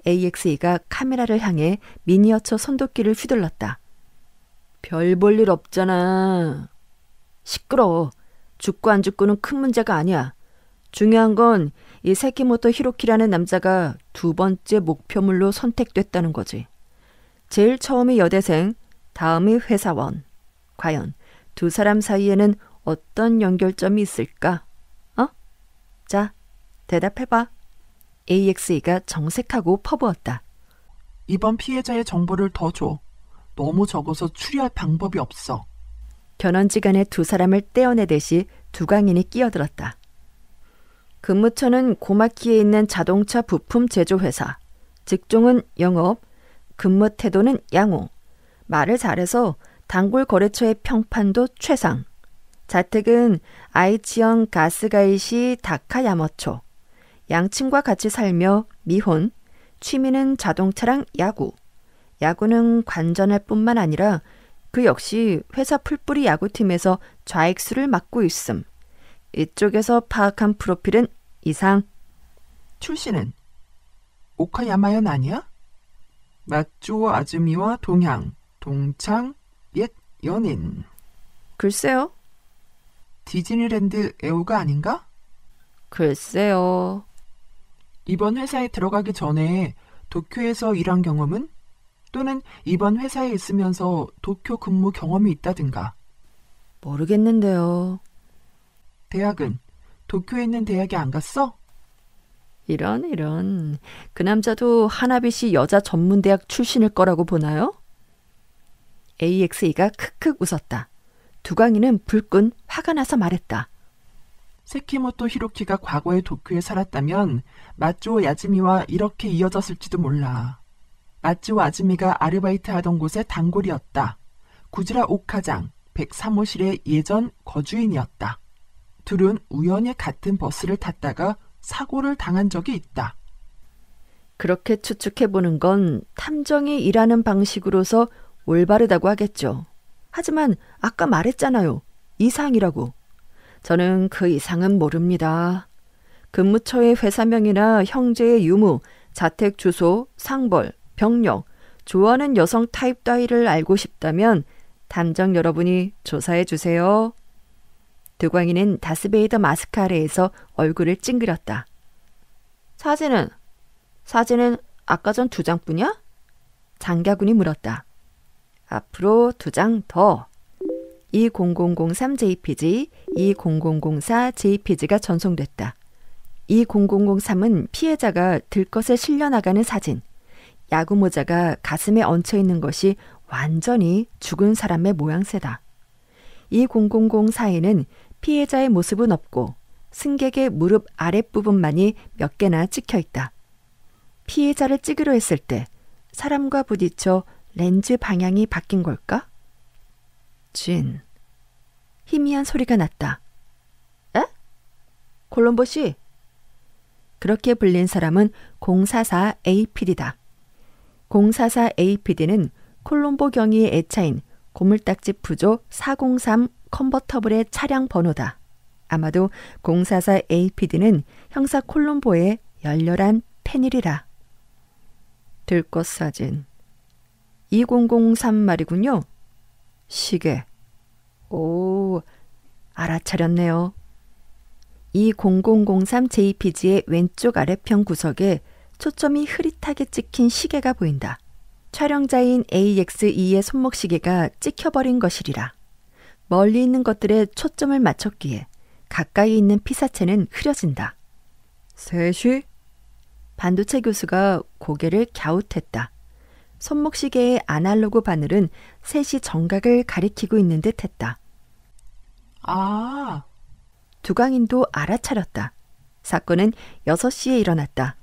AXE가 카메라를 향해 미니어처 손도끼를 휘둘렀다. 별 볼 일 없잖아. 시끄러워. 죽고 안 죽고는 큰 문제가 아니야. 중요한 건 이 세키모토 히로키라는 남자가 두 번째 목표물로 선택됐다는 거지. 제일 처음이 여대생, 다음이 회사원. 과연 두 사람 사이에는 어떤 연결점이 있을까? 자, 대답해봐. AXE가 정색하고 퍼부었다. 이번 피해자의 정보를 더 줘. 너무 적어서 추리할 방법이 없어. 견원지간에 두 사람을 떼어내듯이 두광인이 끼어들었다. 근무처는 고마키에 있는 자동차 부품 제조회사. 직종은 영업. 근무 태도는 양호. 말을 잘해서 단골 거래처의 평판도 최상. 자택은 아이치현 가스가이시 다카야머초. 양친과 같이 살며 미혼. 취미는 자동차랑 야구. 야구는 관전할 뿐만 아니라 그 역시 회사 풀뿌리 야구팀에서 좌익수를 맡고 있음. 이쪽에서 파악한 프로필은 이상. 출신은? 오카야마현 아니야? 마쪼 아즈미와 동향, 동창, 옛 연인. 글쎄요. 디즈니랜드 애호가 아닌가? 글쎄요. 이번 회사에 들어가기 전에 도쿄에서 일한 경험은? 또는 이번 회사에 있으면서 도쿄 근무 경험이 있다든가. 모르겠는데요. 대학은? 도쿄에 있는 대학에 안 갔어? 이런. 그 남자도 하나비시 여자 전문대학 출신일 거라고 보나요? AXE가 크크 웃었다. 두광이는 불끈 화가 나서 말했다. 세키모토 히로키가 과거에 도쿄에 살았다면 마츠오 야즈미와 이렇게 이어졌을지도 몰라. 마츠오 아즈미가 아르바이트 하던 곳의 단골이었다. 구지라 옥화장 103호실의 예전 거주인이었다. 둘은 우연히 같은 버스를 탔다가 사고를 당한 적이 있다. 그렇게 추측해보는 건 탐정이 일하는 방식으로서 올바르다고 하겠죠. 하지만 아까 말했잖아요. 이상이라고. 저는 그 이상은 모릅니다. 근무처의 회사명이나 형제의 유무, 자택 주소, 상벌, 병력, 좋아하는 여성 타입 따위를 알고 싶다면 탐정 여러분이 조사해 주세요. 두광이는 다스베이더 마스크 아래에서 얼굴을 찡그렸다. 사진은 아까 전 2장뿐이야? 장가군이 물었다. 앞으로 2장 더. 2003 JPG, 2004 JPG가 전송됐다. 2003은 피해자가 들것에 실려나가는 사진. 야구모자가 가슴에 얹혀있는 것이 완전히 죽은 사람의 모양새다. 2004에는 피해자의 모습은 없고 승객의 무릎 아랫부분만이 몇 개나 찍혀있다. 피해자를 찍으려 했을 때 사람과 부딪혀 렌즈 방향이 바뀐 걸까? 진. 희미한 소리가 났다. 에? 콜롬보 씨? 그렇게 불린 사람은 044 APD다. 044 APD는 콜롬보 경위의 애차인 고물딱지 푸조 403 컨버터블의 차량 번호다. 아마도 044 APD는 형사 콜롬보의 열렬한 팬이리라. 들꽃 사진. 2003 말이군요. 시계. 오, 알아차렸네요. 2003 JPG의 왼쪽 아래편 구석에 초점이 흐릿하게 찍힌 시계가 보인다. 촬영자인 AXE의 손목시계가 찍혀버린 것이리라. 멀리 있는 것들에 초점을 맞췄기에 가까이 있는 피사체는 흐려진다. 3시? 반도체 교수가 고개를 갸웃했다. 손목시계의 아날로그 바늘은 3시 정각을 가리키고 있는 듯 했다. 아. 두광인도 알아차렸다. 사건은 6시에 일어났다.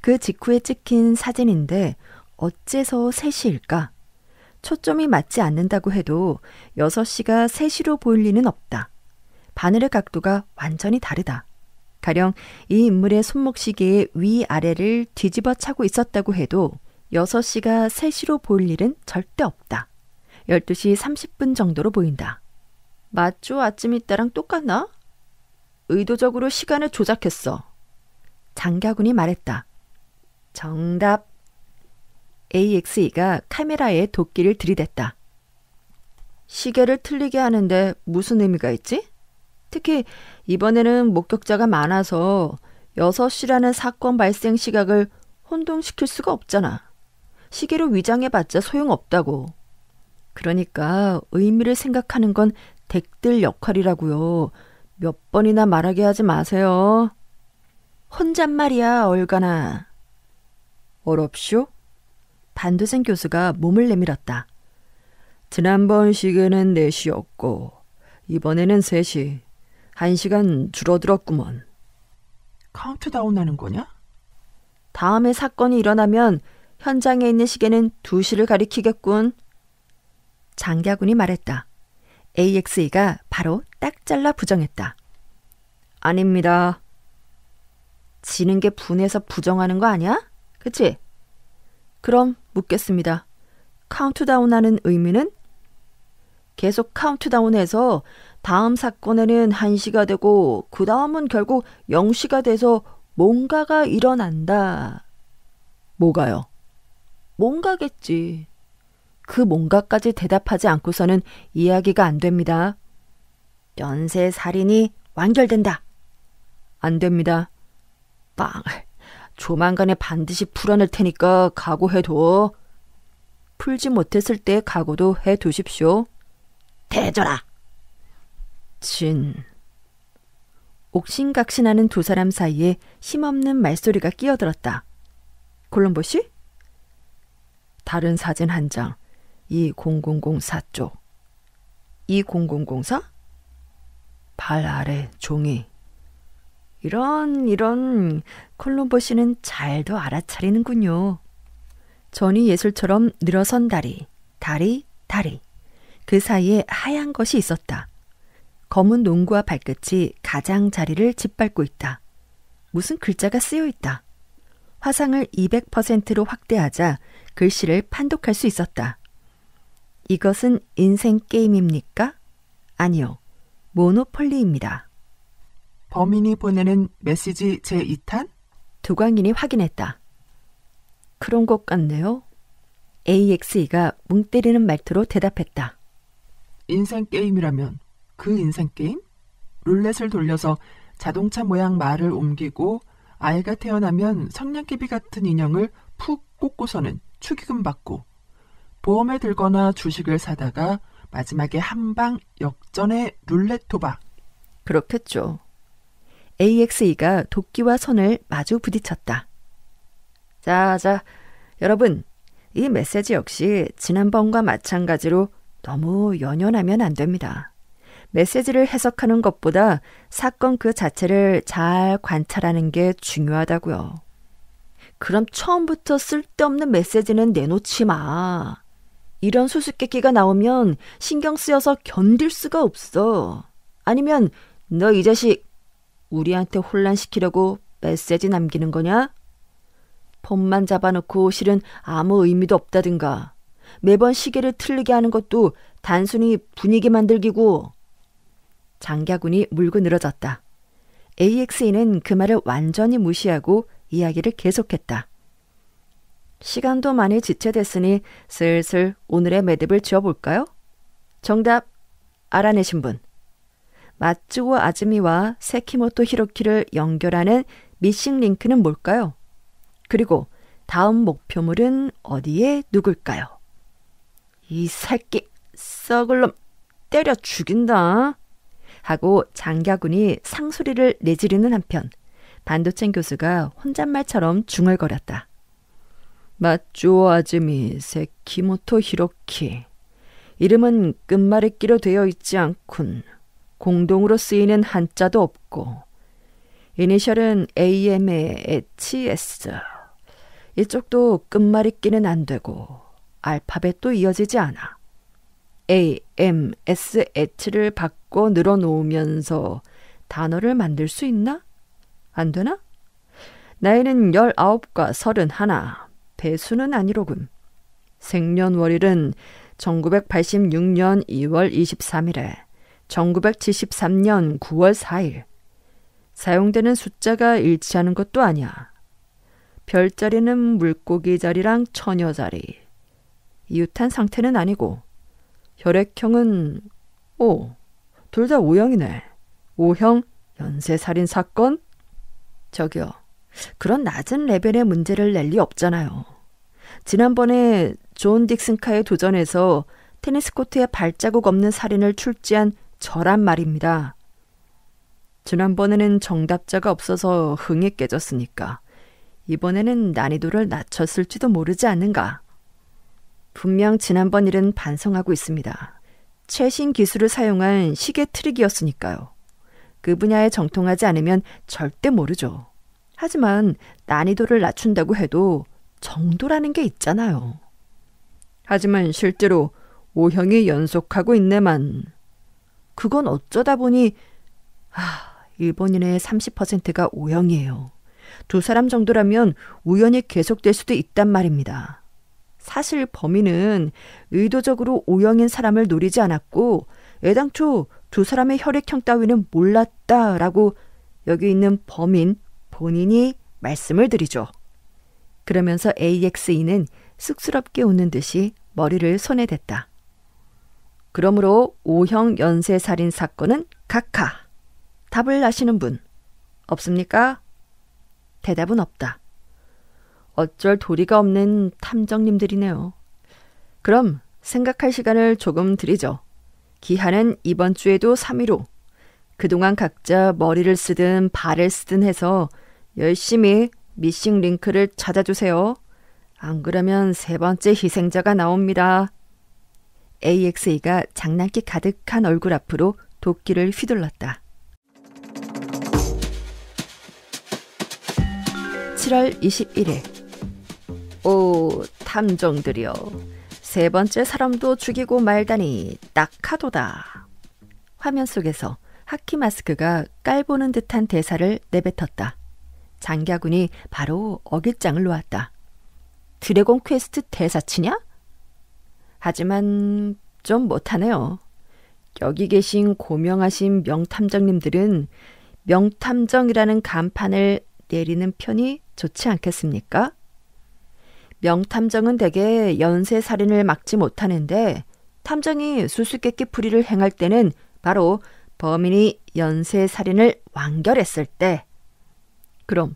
그 직후에 찍힌 사진인데 어째서 3시일까? 초점이 맞지 않는다고 해도 6시가 3시로 보일 리는 없다. 바늘의 각도가 완전히 다르다. 가령 이 인물의 손목시계의 위아래를 뒤집어 차고 있었다고 해도 6시가 3시로 보일 일은 절대 없다. 12시 30분 정도로 보인다. 마쪼 아침이 때랑 똑같나? 의도적으로 시간을 조작했어. 장가군이 말했다. 정답. AXE가 카메라에 도끼를 들이댔다. 시계를 틀리게 하는데 무슨 의미가 있지? 특히 이번에는 목격자가 많아서 6시라는 사건 발생 시각을 혼동시킬 수가 없잖아. 시계로 위장해봤자 소용없다고. 그러니까 의미를 생각하는 건 댁들 역할이라고요. 몇 번이나 말하게 하지 마세요. 혼잣말이야, 얼간아. 어렵쇼? 반도생 교수가 몸을 내밀었다. 지난번 시계는 4시였고 이번에는 3시. 1시간 줄어들었구먼. 카운트다운 하는 거냐? 다음에 사건이 일어나면 현장에 있는 시계는 2시를 가리키겠군. 장가군이 말했다. AXE가 바로 딱 잘라 부정했다. 아닙니다. 지는 게 분해서 부정하는 거 아니야? 그치? 그럼 묻겠습니다. 카운트다운하는 의미는? 계속 카운트다운해서 다음 사건에는 1시가 되고 그 다음은 결국 0시가 돼서 뭔가가 일어난다. 뭐가요? 뭔가겠지. 그 뭔가까지 대답하지 않고서는 이야기가 안 됩니다. 연쇄 살인이 완결된다. 안 됩니다. 빵. 조만간에 반드시 풀어낼 테니까 각오해둬. 풀지 못했을 때 각오도 해두십시오. 대줘라. 진. 옥신각신하는 두 사람 사이에 힘없는 말소리가 끼어들었다. 콜럼보 씨? 다른 사진 한 장. 2004 쪽. 2004? 발 아래 종이. 이런 콜럼보 씨는 잘도 알아차리는군요. 전이 예술처럼 늘어선 다리. 그 사이에 하얀 것이 있었다. 검은 농구와 발끝이 가장 자리를 짓밟고 있다. 무슨 글자가 쓰여 있다. 화상을 200%로 확대하자 글씨를 판독할 수 있었다. 이것은 인생 게임입니까? 아니요. 모노폴리입니다. 범인이 보내는 메시지 제2탄? 두광인이 확인했다. 그런 것 같네요. AXE가 뭉 때리는 말투로 대답했다. 인생 게임이라면 그 인생 게임? 룰렛을 돌려서 자동차 모양 말을 옮기고 아이가 태어나면 성냥개비 같은 인형을 푹 꽂고서는 축의금 받고 보험에 들거나 주식을 사다가 마지막에 한방 역전의 룰렛 도박. 그렇겠죠. AXE가 도끼와 손을 마주 부딪혔다. 자, 여러분. 이 메시지 역시 지난번과 마찬가지로 너무 연연하면 안 됩니다. 메시지를 해석하는 것보다 사건 그 자체를 잘 관찰하는 게 중요하다고요. 그럼 처음부터 쓸데없는 메시지는 내놓지 마. 이런 수수께끼가 나오면 신경 쓰여서 견딜 수가 없어. 아니면 너 이 자식 우리한테 혼란시키려고 메시지 남기는 거냐? 폰만 잡아놓고 실은 아무 의미도 없다든가. 매번 시계를 틀리게 하는 것도 단순히 분위기 만들기고. 장갸군이 물고 늘어졌다. AXE는 그 말을 완전히 무시하고 이야기를 계속했다. 시간도 많이 지체됐으니 슬슬 오늘의 매듭을 지어볼까요? 정답 알아내신 분. 마츠오 아즈미와 세키모토 히로키를 연결하는 미싱 링크는 뭘까요? 그리고 다음 목표물은 어디에 누굴까요? 이 새끼 썩을 놈 때려 죽인다 하고 장갸군이 상소리를 내지르는 한편 반도첸 교수가 혼잣말처럼 중얼거렸다. 마츠오 아즈미 세키모토 히로키. 이름은 끝말잇기로 되어 있지 않군. 공동으로 쓰이는 한자도 없고 이니셜은 AM의 HS. 이쪽도 끝말잇기는 안 되고 알파벳도 이어지지 않아. A, M, S, H를 바꿔 늘어놓으면서 단어를 만들 수 있나? 안 되나? 나이는 19과 31. 배수는 아니로군. 생년월일은 1986년 2월 23일에 1973년 9월 4일. 사용되는 숫자가 일치하는 것도 아니야. 별자리는 물고기 자리랑 처녀 자리. 이웃한 상태는 아니고 혈액형은 O. 둘 다 O형이네. O형 연쇄살인 사건? 저기요. 그런 낮은 레벨의 문제를 낼 리 없잖아요. 지난번에 존 딕슨카의 도전에서 테니스 코트에 발자국 없는 살인을 출제한 저란 말입니다. 지난번에는 정답자가 없어서 흥이 깨졌으니까 이번에는 난이도를 낮췄을지도 모르지 않는가. 분명 지난번 일은 반성하고 있습니다. 최신 기술을 사용한 시계 트릭이었으니까요. 그 분야에 정통하지 않으면 절대 모르죠. 하지만 난이도를 낮춘다고 해도 정도라는 게 있잖아요. 하지만 실제로 O형이 연속하고 있네만. 그건 어쩌다 보니 일본인의 30%가 O형이에요. 두 사람 정도라면 우연히 계속될 수도 있단 말입니다. 사실 범인은 의도적으로 O형인 사람을 노리지 않았고 애당초 두 사람의 혈액형 따위는 몰랐다라고 여기 있는 범인 본인이 말씀을 드리죠. 그러면서 AXE는 쑥스럽게 웃는 듯이 머리를 손에 댔다. 그러므로 O형 연쇄살인 사건은 각하. 답을 아시는 분 없습니까? 대답은 없다. 어쩔 도리가 없는 탐정님들이네요. 그럼 생각할 시간을 조금 드리죠. 기한은 이번 주에도 3일 후. 그동안 각자 머리를 쓰든 발을 쓰든 해서 열심히 미싱 링크를 찾아주세요. 안 그러면 세 번째 희생자가 나옵니다. AXA가 장난기 가득한 얼굴 앞으로 도끼를 휘둘렀다. 7월 21일. 오, 탐정들이여. 세 번째 사람도 죽이고 말다니 딱하도다. 화면 속에서 하키 마스크가 깔보는 듯한 대사를 내뱉었다. 장갸군이 바로 어깃장을 놓았다. 드래곤 퀘스트 대사치냐? 하지만 좀 못하네요. 여기 계신 고명하신 명탐정님들은 명탐정이라는 간판을 내리는 편이 좋지 않겠습니까? 명탐정은 대개 연쇄살인을 막지 못하는데 탐정이 수수께끼 풀이를 행할 때는 바로 범인이 연쇄살인을 완결했을 때. 그럼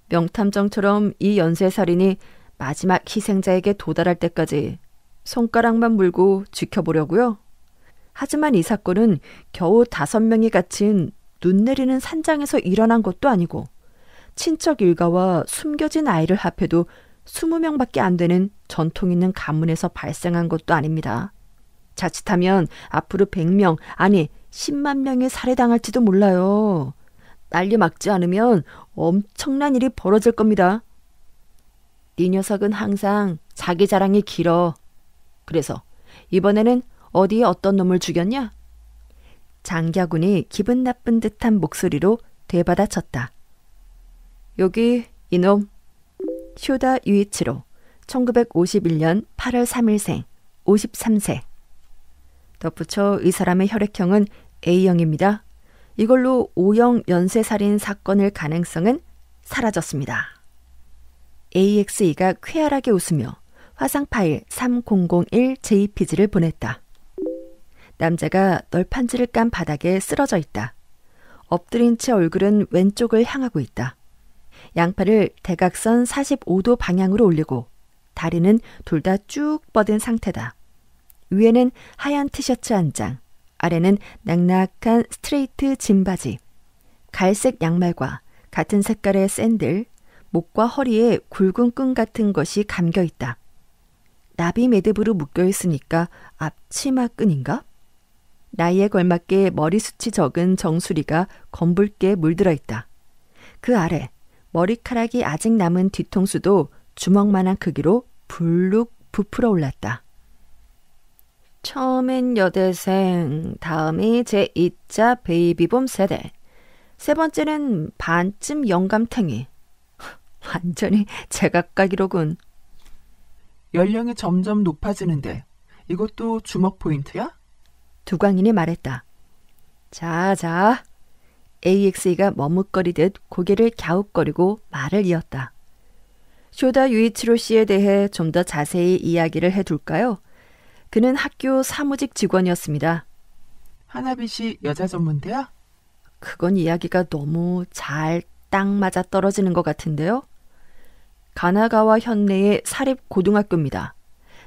명탐정처럼 이 연쇄살인이 마지막 희생자에게 도달할 때까지 손가락만 물고 지켜보려고요? 하지만 이 사건은 겨우 5명이 갇힌 눈 내리는 산장에서 일어난 것도 아니고 친척 일가와 숨겨진 아이를 합해도 20명밖에 안 되는 전통 있는 가문에서 발생한 것도 아닙니다. 자칫하면 앞으로 100명, 아니 10만 명이 살해당할지도 몰라요. 난리 막지 않으면 엄청난 일이 벌어질 겁니다. 네 녀석은 항상 자기 자랑이 길어. 그래서 이번에는 어디에 어떤 놈을 죽였냐? 장갸군이 기분 나쁜 듯한 목소리로 되받아쳤다. 여기 이놈 쇼다 유이치로 1951년 8월 3일생 53세. 덧붙여 이 사람의 혈액형은 A형입니다. 이걸로 O형 연쇄살인 사건일 가능성은 사라졌습니다. AXA가 쾌활하게 웃으며 화상 파일 3001 JPG를 보냈다. 남자가 널판지를 깐 바닥에 쓰러져 있다. 엎드린 채 얼굴은 왼쪽을 향하고 있다. 양팔을 대각선 45도 방향으로 올리고 다리는 둘 다 쭉 뻗은 상태다. 위에는 하얀 티셔츠 한 장, 아래는 낙낙한 스트레이트 진 바지, 갈색 양말과 같은 색깔의 샌들, 목과 허리에 굵은 끈 같은 것이 감겨 있다. 나비 매듭으로 묶여 있으니까 앞치마 끈인가? 나이에 걸맞게 머리숱이 적은 정수리가 검붉게 물들어 있다. 그 아래 머리카락이 아직 남은 뒤통수도 주먹만한 크기로 불룩 부풀어 올랐다. 처음엔 여대생, 다음이 제2차 베이비붐 세대, 세 번째는 반쯤 영감탱이. 완전히 제각각이로군. 연령이 점점 높아지는데 이것도 주먹 포인트야? 두광인이 말했다. 자. AXA가 머뭇거리듯 고개를 갸웃거리고 말을 이었다. 쇼다 유이치로 씨에 대해 좀 더 자세히 이야기를 해둘까요? 그는 학교 사무직 직원이었습니다. 하나비시 여자 전문대야? 그건 이야기가 너무 잘 딱 맞아 떨어지는 것 같은데요. 가나가와 현내의 사립고등학교입니다.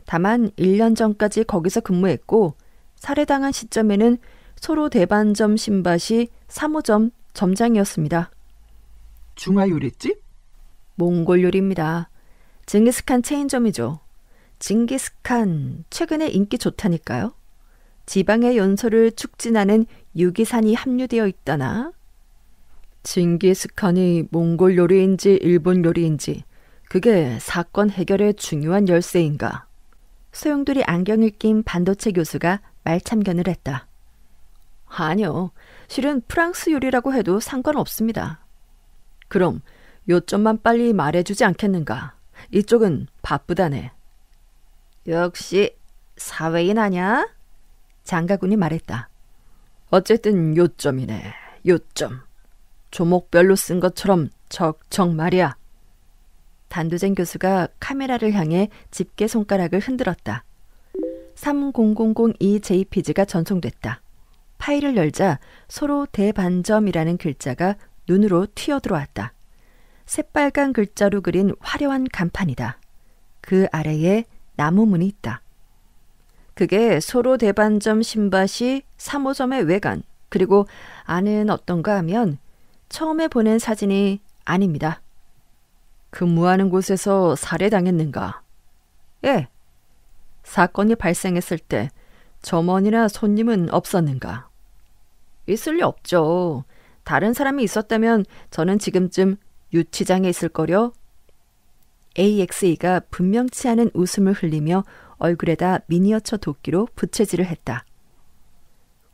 다만 1년 전까지 거기서 근무했고 살해당한 시점에는 소로 대반점 신밭이 3호점 점장이었습니다. 중화요리집? 몽골 요리입니다. 징기스칸 체인점이죠. 징기스칸 최근에 인기 좋다니까요. 지방의 연소를 축진하는 유기산이 함유되어 있다나? 징기스칸이 몽골 요리인지 일본 요리인지 그게 사건 해결의 중요한 열쇠인가? 소용돌이 안경을 낀 반도체 교수가 말참견을 했다. 아니요. 실은 프랑스 요리라고 해도 상관없습니다. 그럼 요점만 빨리 말해주지 않겠는가? 이쪽은 바쁘다네. 역시 사회인 아냐? 장가군이 말했다. 어쨌든 요점이네. 요점. 조목별로 쓴 것처럼 척척 말이야. 단두쟁 교수가 카메라를 향해 집게 손가락을 흔들었다. 30002 JPG가 전송됐다. 파일을 열자 소로 대반점이라는 글자가 눈으로 튀어들어왔다. 새빨간 글자로 그린 화려한 간판이다. 그 아래에 나무문이 있다. 그게 소로 대반점 신밭이 3호점의 외관, 그리고 아는 어떤가 하면 처음에 보낸 사진이 아닙니다. 근무하는 곳에서 살해당했는가? 예. 사건이 발생했을 때 점원이나 손님은 없었는가? 있을 리 없죠. 다른 사람이 있었다면 저는 지금쯤 유치장에 있을 거려. AXE가 분명치 않은 웃음을 흘리며 얼굴에다 미니어처 도끼로 부채질을 했다.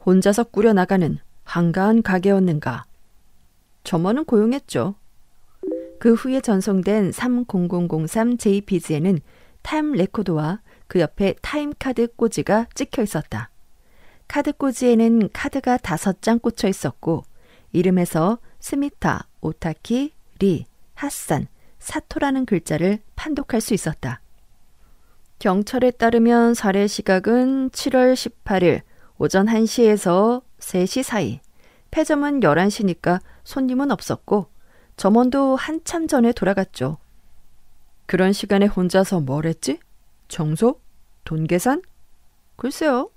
혼자서 꾸려나가는 한가한 가게였는가? 점원은 고용했죠. 그 후에 전송된 30003 JPG에는 타임 레코더와 그 옆에 타임카드 꽂이가 찍혀 있었다. 카드 꽂이에는 카드가 5장 꽂혀 있었고 이름에서 스미타, 오타키, 리, 핫산, 사토라는 글자를 판독할 수 있었다. 경찰에 따르면 살해 시각은 7월 18일 오전 1시에서 3시 사이. 폐점은 11시니까 손님은 없었고 점원도 한참 전에 돌아갔죠. 그런 시간에 혼자서 뭘 했지? 청소? 돈 계산? 글쎄요.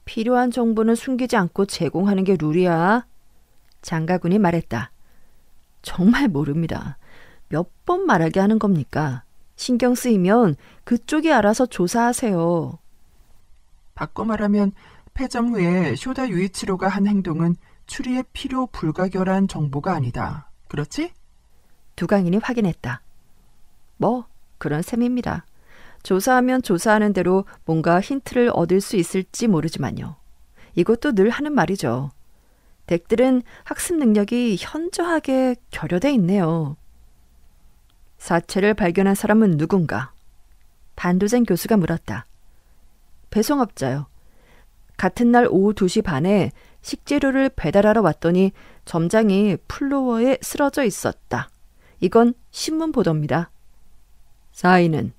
필요한 정보는 숨기지 않고 제공하는 게 룰이야. 장가군이 말했다. 정말 모릅니다. 몇 번 말하게 하는 겁니까? 신경 쓰이면 그쪽이 알아서 조사하세요. 바꿔 말하면 폐점 후에 쇼다 유이치로가 한 행동은 추리에 필요 불가결한 정보가 아니다. 그렇지? 두강인이 확인했다. 뭐 그런 셈입니다. 조사하면 조사하는 대로 뭔가 힌트를 얻을 수 있을지 모르지만요. 이것도 늘 하는 말이죠. 덱들은 학습 능력이 현저하게 결여돼 있네요. 사체를 발견한 사람은 누군가? 반도젠 교수가 물었다. 배송업자요. 같은 날 오후 2시 반에 식재료를 배달하러 왔더니 점장이 플로어에 쓰러져 있었다. 이건 신문 보도입니다. 사인은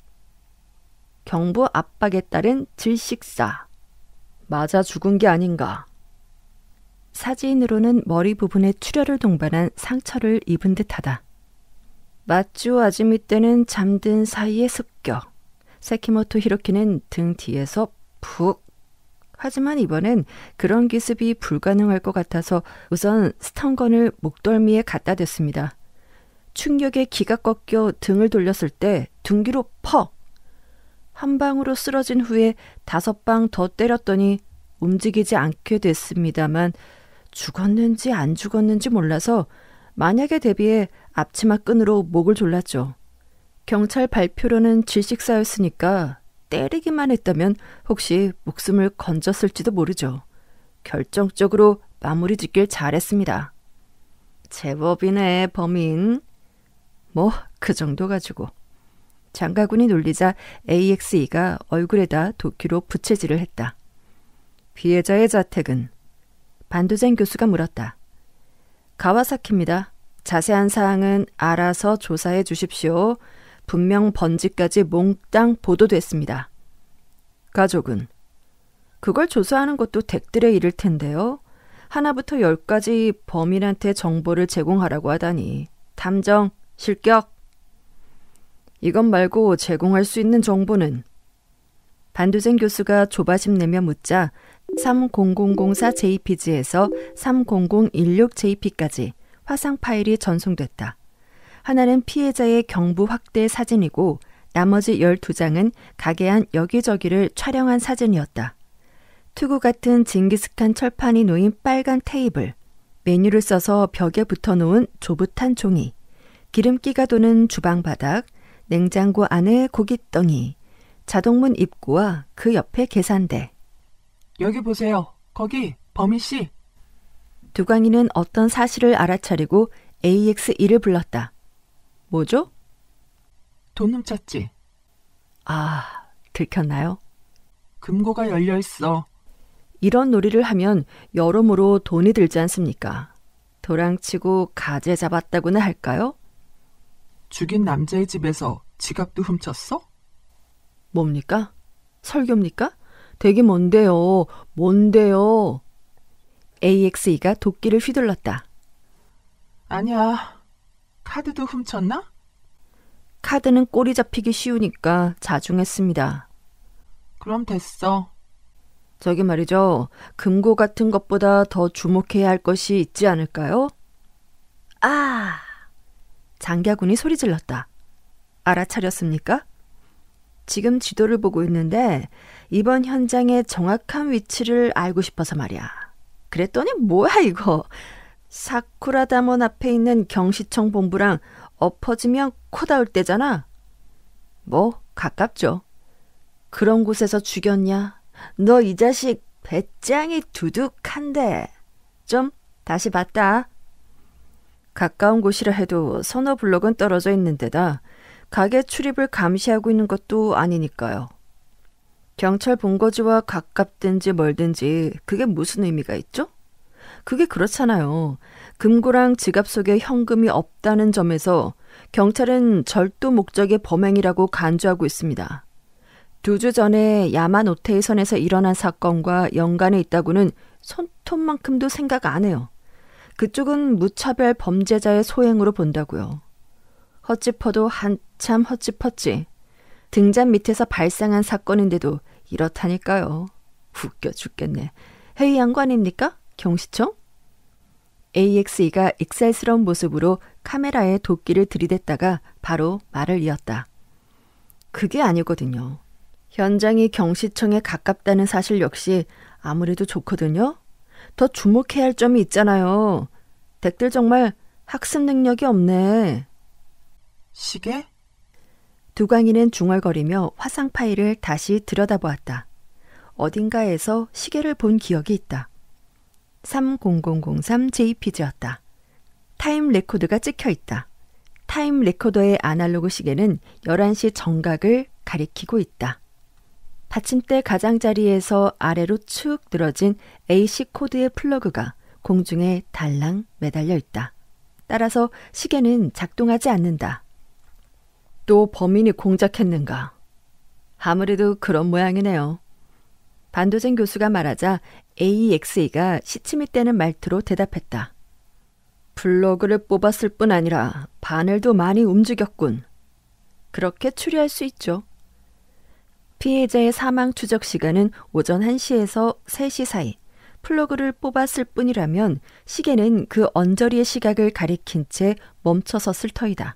경부 압박에 따른 질식사. 맞아 죽은 게 아닌가. 사진으로는 머리 부분에 출혈을 동반한 상처를 입은 듯하다. 마쭈 아즈미 때는 잠든 사이에 습격. 세키모토 히로키는 등 뒤에서 푹. 하지만 이번엔 그런 기습이 불가능할 것 같아서 우선 스턴건을 목덜미에 갖다 댔습니다. 충격에 기가 꺾여 등을 돌렸을 때 둔기로 퍽! 한 방으로 쓰러진 후에 5방 더 때렸더니 움직이지 않게 됐습니다만 죽었는지 안 죽었는지 몰라서 만약에 대비해 앞치마 끈으로 목을 졸랐죠. 경찰 발표로는 질식사였으니까 때리기만 했다면 혹시 목숨을 건졌을지도 모르죠. 결정적으로 마무리 짓길 잘했습니다. 제법이네, 범인. 뭐 그 정도 가지고. 장가군이 놀리자 AXE가 얼굴에다 도끼로 부채질을 했다. 피해자의 자택은? 반도젠 교수가 물었다. 가와사키입니다. 자세한 사항은 알아서 조사해 주십시오. 분명 번지까지 몽땅 보도됐습니다. 가족은? 그걸 조사하는 것도 덱들의 일일 텐데요. 하나부터 10까지 범인한테 정보를 제공하라고 하다니. 탐정, 실격. 이것 말고 제공할 수 있는 정보는? 반도젠 교수가 조바심 내며 묻자 30004 JPG에서 3016 JP까지 화상 파일이 전송됐다. 하나는 피해자의 경부 확대 사진이고 나머지 12장은 가게 안 여기저기를 촬영한 사진이었다. 투구 같은 징기스칸 철판이 놓인 빨간 테이블, 메뉴를 써서 벽에 붙어놓은 조붓한 종이, 기름기가 도는 주방 바닥, 냉장고 안에 고깃덩이, 자동문 입구와 그 옆에 계산대. 여기 보세요. 거기 범인 씨. 두광이는 어떤 사실을 알아차리고 AXE를 불렀다. 뭐죠? 돈 훔쳤지. 아, 들켰나요? 금고가 열려있어. 이런 놀이를 하면 여러모로 돈이 들지 않습니까? 도랑치고 가재 잡았다고나 할까요? 죽인 남자의 집에서 지갑도 훔쳤어? 뭡니까? 설교입니까? 되게 뭔데요? 뭔데요? AXE가 도끼를 휘둘렀다. 아니야. 카드도 훔쳤나? 카드는 꼬리 잡히기 쉬우니까 자중했습니다. 그럼 됐어. 저기 말이죠. 금고 같은 것보다 더 주목해야 할 것이 있지 않을까요? 아! 장갸군이 소리 질렀다. 알아차렸습니까? 지금 지도를 보고 있는데 이번 현장의 정확한 위치를 알고 싶어서 말이야. 그랬더니 뭐야 이거. 사쿠라다몬 앞에 있는 경시청 본부랑 엎어지면 코 닿을 때잖아. 뭐 가깝죠. 그런 곳에서 죽였냐? 너 이 자식 배짱이 두둑한데. 좀 다시 봤다. 가까운 곳이라 해도 서너 블록은 떨어져 있는 데다 가게 출입을 감시하고 있는 것도 아니니까요. 경찰 본거지와 가깝든지 멀든지 그게 무슨 의미가 있죠? 그게 그렇잖아요. 금고랑 지갑 속에 현금이 없다는 점에서 경찰은 절도 목적의 범행이라고 간주하고 있습니다. 2주 전에 야마노테이선에서 일어난 사건과 연관이 있다고는 손톱만큼도 생각 안 해요. 그쪽은 무차별 범죄자의 소행으로 본다고요. 헛짚어도 한참 헛짚었지. 등잔 밑에서 발생한 사건인데도 이렇다니까요. 웃겨 죽겠네. 회의 양관입니까? 경시청? AXE가 익살스러운 모습으로 카메라에 도끼를 들이댔다가 바로 말을 이었다. 그게 아니거든요. 현장이 경시청에 가깝다는 사실 역시 아무래도 좋거든요. 더 주목해야 할 점이 있잖아요. 댁들 정말 학습 능력이 없네. 시계? 두광이는 중얼거리며 화상 파일을 다시 들여다보았다. 어딘가에서 시계를 본 기억이 있다. 30003 JPG였다. 타임 레코드가 찍혀 있다. 타임 레코더의 아날로그 시계는 11시 정각을 가리키고 있다. 받침대 가장자리에서 아래로 축 늘어진 AC 코드의 플러그가 공중에 달랑 매달려 있다. 따라서 시계는 작동하지 않는다. 또 범인이 공작했는가? 아무래도 그런 모양이네요. 반도젠 교수가 말하자 AXE가 시침이 떼는 말투로 대답했다. 플러그를 뽑았을 뿐 아니라 바늘도 많이 움직였군. 그렇게 추리할 수 있죠. 피해자의 사망 추적 시간은 오전 1시에서 3시 사이. 플러그를 뽑았을 뿐이라면 시계는 그 언저리의 시각을 가리킨 채 멈춰섰을 터이다.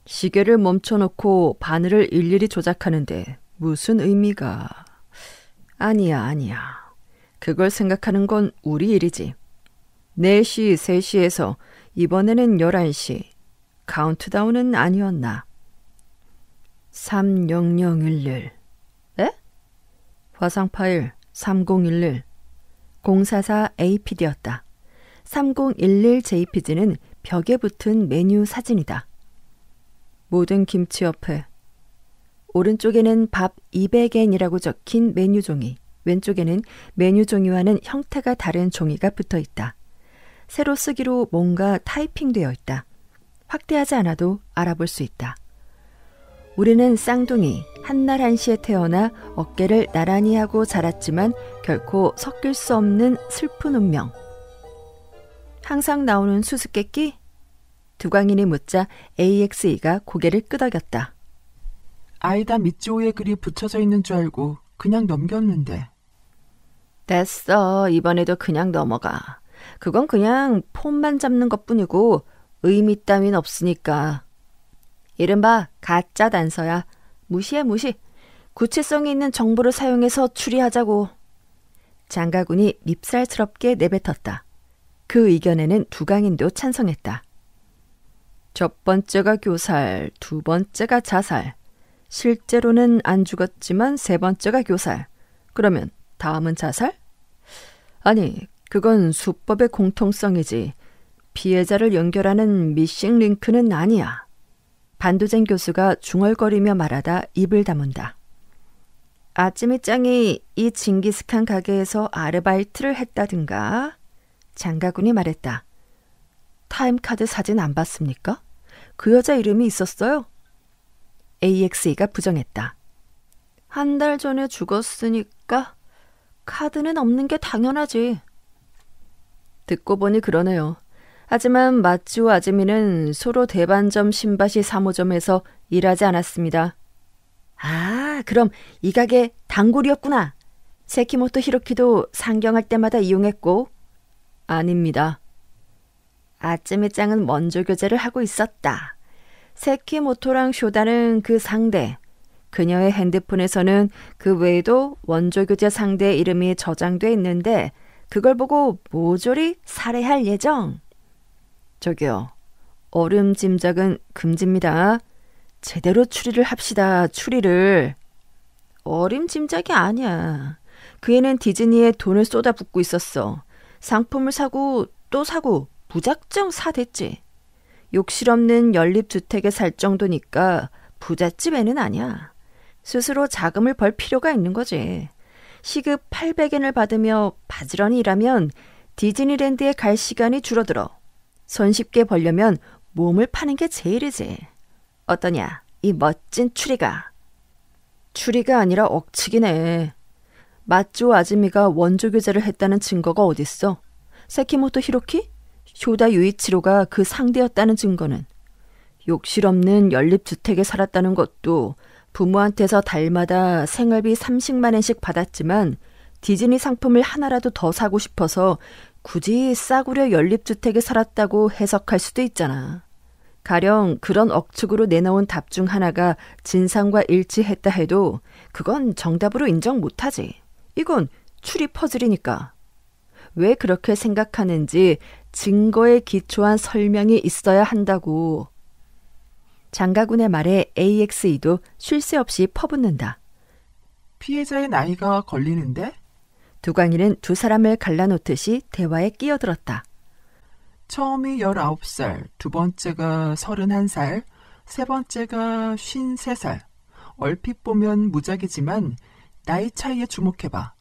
시계를 멈춰놓고 바늘을 일일이 조작하는데 무슨 의미가... 아니야. 그걸 생각하는 건 우리 일이지. 4시, 3시에서 이번에는 11시. 카운트다운은 아니었나? 30011. 에? 화상 파일 3011. 044 APD였다. 3011 JPG는 벽에 붙은 메뉴 사진이다. 모든 김치 옆에 오른쪽에는 밥 200엔이라고 적힌 메뉴 종이, 왼쪽에는 메뉴 종이와는 형태가 다른 종이가 붙어 있다. 세로 쓰기로 뭔가 타이핑되어 있다. 확대하지 않아도 알아볼 수 있다. 우리는 쌍둥이, 한날 한시에 태어나 어깨를 나란히 하고 자랐지만 결코 섞일 수 없는 슬픈 운명. 항상 나오는 수수께끼? 두광인이 묻자 AXE가 고개를 끄덕였다. 아이다 미츠오의 글이 붙여져 있는 줄 알고 그냥 넘겼는데. 됐어. 이번에도 그냥 넘어가. 그건 그냥 폰만 잡는 것뿐이고 의미 따윈 없으니까. 이른바 가짜 단서야. 무시해. 구체성이 있는 정보를 사용해서 추리하자고. 장가군이 밉살스럽게 내뱉었다. 그 의견에는 두광인도 찬성했다. 첫 번째가 교살, 두 번째가 자살. 실제로는 안 죽었지만 세 번째가 교살. 그러면 다음은 자살? 아니, 그건 수법의 공통성이지. 피해자를 연결하는 미싱 링크는 아니야. 반도젠 교수가 중얼거리며 말하다 입을 다문다. 아찌미 짱이 이 징기스칸 가게에서 아르바이트를 했다든가? 장가군이 말했다. 타임카드 사진 안 봤습니까? 그 여자 이름이 있었어요? AXE가 부정했다. 한 달 전에 죽었으니까 카드는 없는 게 당연하지. 듣고 보니 그러네요. 하지만 마츠오 아즈미는 소로 대반점 신바시 3호점에서 일하지 않았습니다. 아, 그럼 이 가게 단골이었구나. 세키모토 히로키도 상경할 때마다 이용했고. 아닙니다. 아쯔미짱은 먼저 교제를 하고 있었다. 세키모토랑 쇼다는 그 상대. 그녀의 핸드폰에서는 그 외에도 원조 교제 상대의 이름이 저장돼 있는데 그걸 보고 모조리 살해할 예정. 저기요. 얼음 짐작은 금지입니다. 제대로 추리를 합시다. 추리를. 어림 짐작이 아니야. 그 애는 디즈니에 돈을 쏟아붓고 있었어. 상품을 사고 또 사고 무작정 사댔지. 욕실 없는 연립주택에 살 정도니까 부잣집 애는 아니야. 스스로 자금을 벌 필요가 있는 거지. 시급 800엔을 받으며 바지런히 일하면 디즈니랜드에 갈 시간이 줄어들어. 손쉽게 벌려면 몸을 파는 게 제일이지. 어떠냐? 이 멋진 추리가. 추리가 아니라 억측이네. 마쪼 아즈미가 원조 교제를 했다는 증거가 어딨어? 세키모토 히로키? 쇼다 유이치로가 그 상대였다는 증거는? 욕실 없는 연립주택에 살았다는 것도 부모한테서 달마다 생활비 30만 엔씩 받았지만 디즈니 상품을 하나라도 더 사고 싶어서 굳이 싸구려 연립주택에 살았다고 해석할 수도 있잖아. 가령 그런 억측으로 내놓은 답 중 하나가 진상과 일치했다 해도 그건 정답으로 인정 못하지. 이건 추리 퍼즐이니까. 왜 그렇게 생각하는지 증거에 기초한 설명이 있어야 한다고. 장가군의 말에 AXE도 쉴 새 없이 퍼붓는다. 피해자의 나이가 걸리는데? 두광이는 두 사람을 갈라놓듯이 대화에 끼어들었다. 처음이 19살, 두 번째가 31살, 세 번째가 53살. 얼핏 보면 무작이지만 나이 차이에 주목해봐.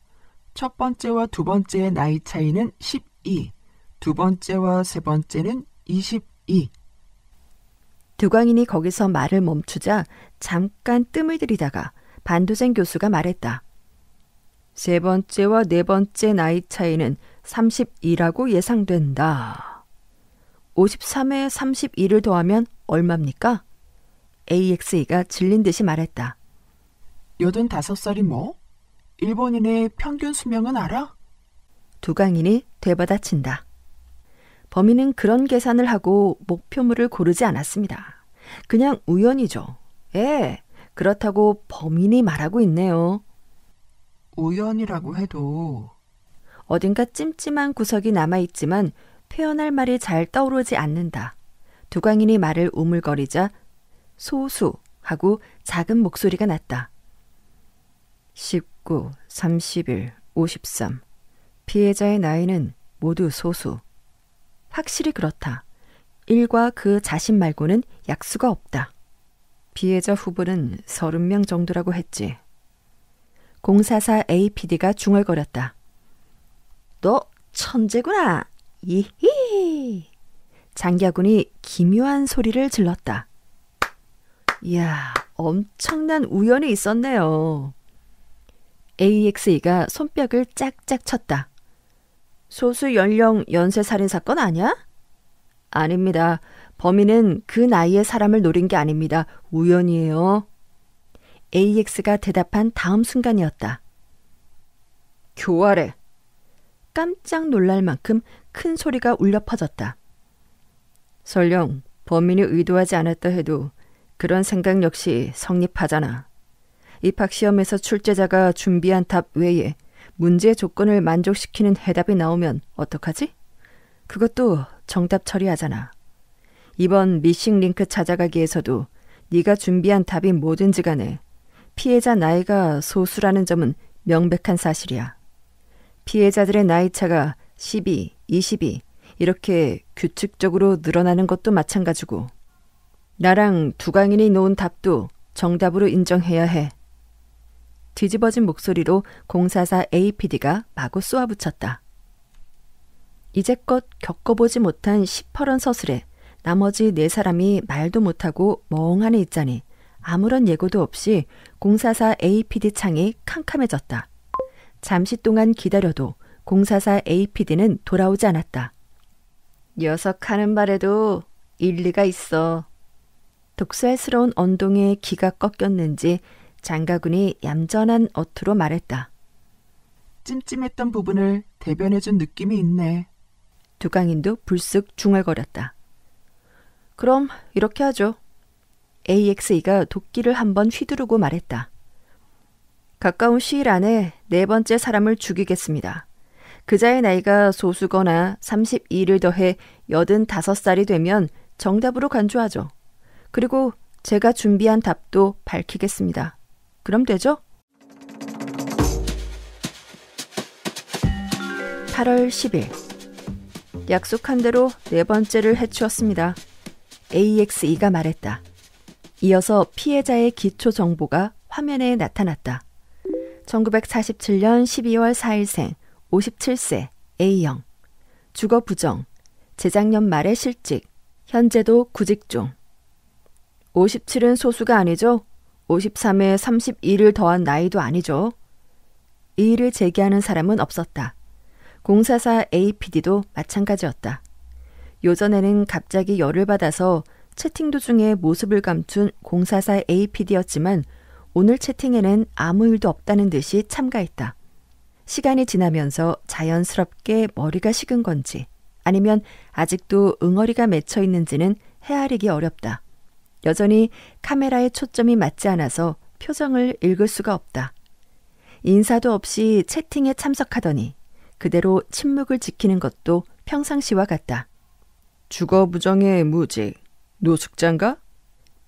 첫 번째와 두 번째의 나이 차이는 12, 두 번째와 세 번째는 22. 두광인이 거기서 말을 멈추자 잠깐 뜸을 들이다가 반도쟁 교수가 말했다. 세 번째와 네 번째 나이 차이는 32라고 예상된다. 53에 32를 더하면 얼마입니까? AXE가 질린 듯이 말했다. 85살이 뭐? 일본인의 평균 수명은 알아? 두광인이 되받아친다. 범인은 그런 계산을 하고 목표물을 고르지 않았습니다. 그냥 우연이죠. 예, 그렇다고 범인이 말하고 있네요. 우연이라고 해도 어딘가 찜찜한 구석이 남아있지만 표현할 말이 잘 떠오르지 않는다. 두광인이 말을 우물거리자 소수 하고 작은 목소리가 났다. 19, 31, 53. 피해자의 나이는 모두 소수. 확실히 그렇다. 일과 그 자신 말고는 약수가 없다. 피해자 후보는 30명 정도라고 했지. 044 APD가 중얼거렸다. 너 천재구나. 이히. 장갸군이 기묘한 소리를 질렀다. 이야, 엄청난 우연이 있었네요. AXE가 손뼉을 짝짝 쳤다. 소수 연령 연쇄 살인 사건 아니야? 아닙니다. 범인은 그 나이의 사람을 노린 게 아닙니다. 우연이에요. AX가 대답한 다음 순간이었다. 교활해. 깜짝 놀랄 만큼 큰 소리가 울려 퍼졌다. 설령 범인이 의도하지 않았다 해도 그런 생각 역시 성립하잖아. 입학시험에서 출제자가 준비한 답 외에 문제 조건을 만족시키는 해답이 나오면 어떡하지? 그것도 정답 처리하잖아. 이번 미싱 링크 찾아가기에서도 네가 준비한 답이 뭐든지 간에 피해자 나이가 소수라는 점은 명백한 사실이야. 피해자들의 나이차가 12, 22 이렇게 규칙적으로 늘어나는 것도 마찬가지고 나랑 두광인이 놓은 답도 정답으로 인정해야 해. 뒤집어진 목소리로 044 APD가 마구 쏘아붙였다. 이제껏 겪어보지 못한 시퍼런 서술에 나머지 네 사람이 말도 못하고 멍하니 있자니 아무런 예고도 없이 044 APD 창이 캄캄해졌다. 잠시 동안 기다려도 044 APD는 돌아오지 않았다. 녀석 하는 말에도 일리가 있어. 독살스러운 언동에 기가 꺾였는지 장가군이 얌전한 어투로 말했다. 찜찜했던 부분을 대변해준 느낌이 있네. 두강인도 불쑥 중얼거렸다. 그럼 이렇게 하죠. AXE가 도끼를 한번 휘두르고 말했다. 가까운 시일 안에 4번째 사람을 죽이겠습니다. 그자의 나이가 소수거나 32를 더해 85살이 되면 정답으로 간주하죠. 그리고 제가 준비한 답도 밝히겠습니다. 그럼 되죠? 8월 10일 약속한 대로 4번째를 해치웠습니다. AXE가 말했다. 이어서 피해자의 기초 정보가 화면에 나타났다. 1947년 12월 4일생 57세 A형 주거 부정 재작년 말에 실직 현재도 구직 중 57은 소수가 아니죠. 53에 32를 더한 나이도 아니죠. 이의를 제기하는 사람은 없었다. 공사사 APD도 마찬가지였다. 요전에는 갑자기 열을 받아서 채팅 도중에 모습을 감춘 공사사 APD였지만 오늘 채팅에는 아무 일도 없다는 듯이 참가했다. 시간이 지나면서 자연스럽게 머리가 식은 건지 아니면 아직도 응어리가 맺혀 있는지는 헤아리기 어렵다. 여전히 카메라에 초점이 맞지 않아서 표정을 읽을 수가 없다. 인사도 없이 채팅에 참석하더니 그대로 침묵을 지키는 것도 평상시와 같다. 주거 부정의 무직, 노숙자인가?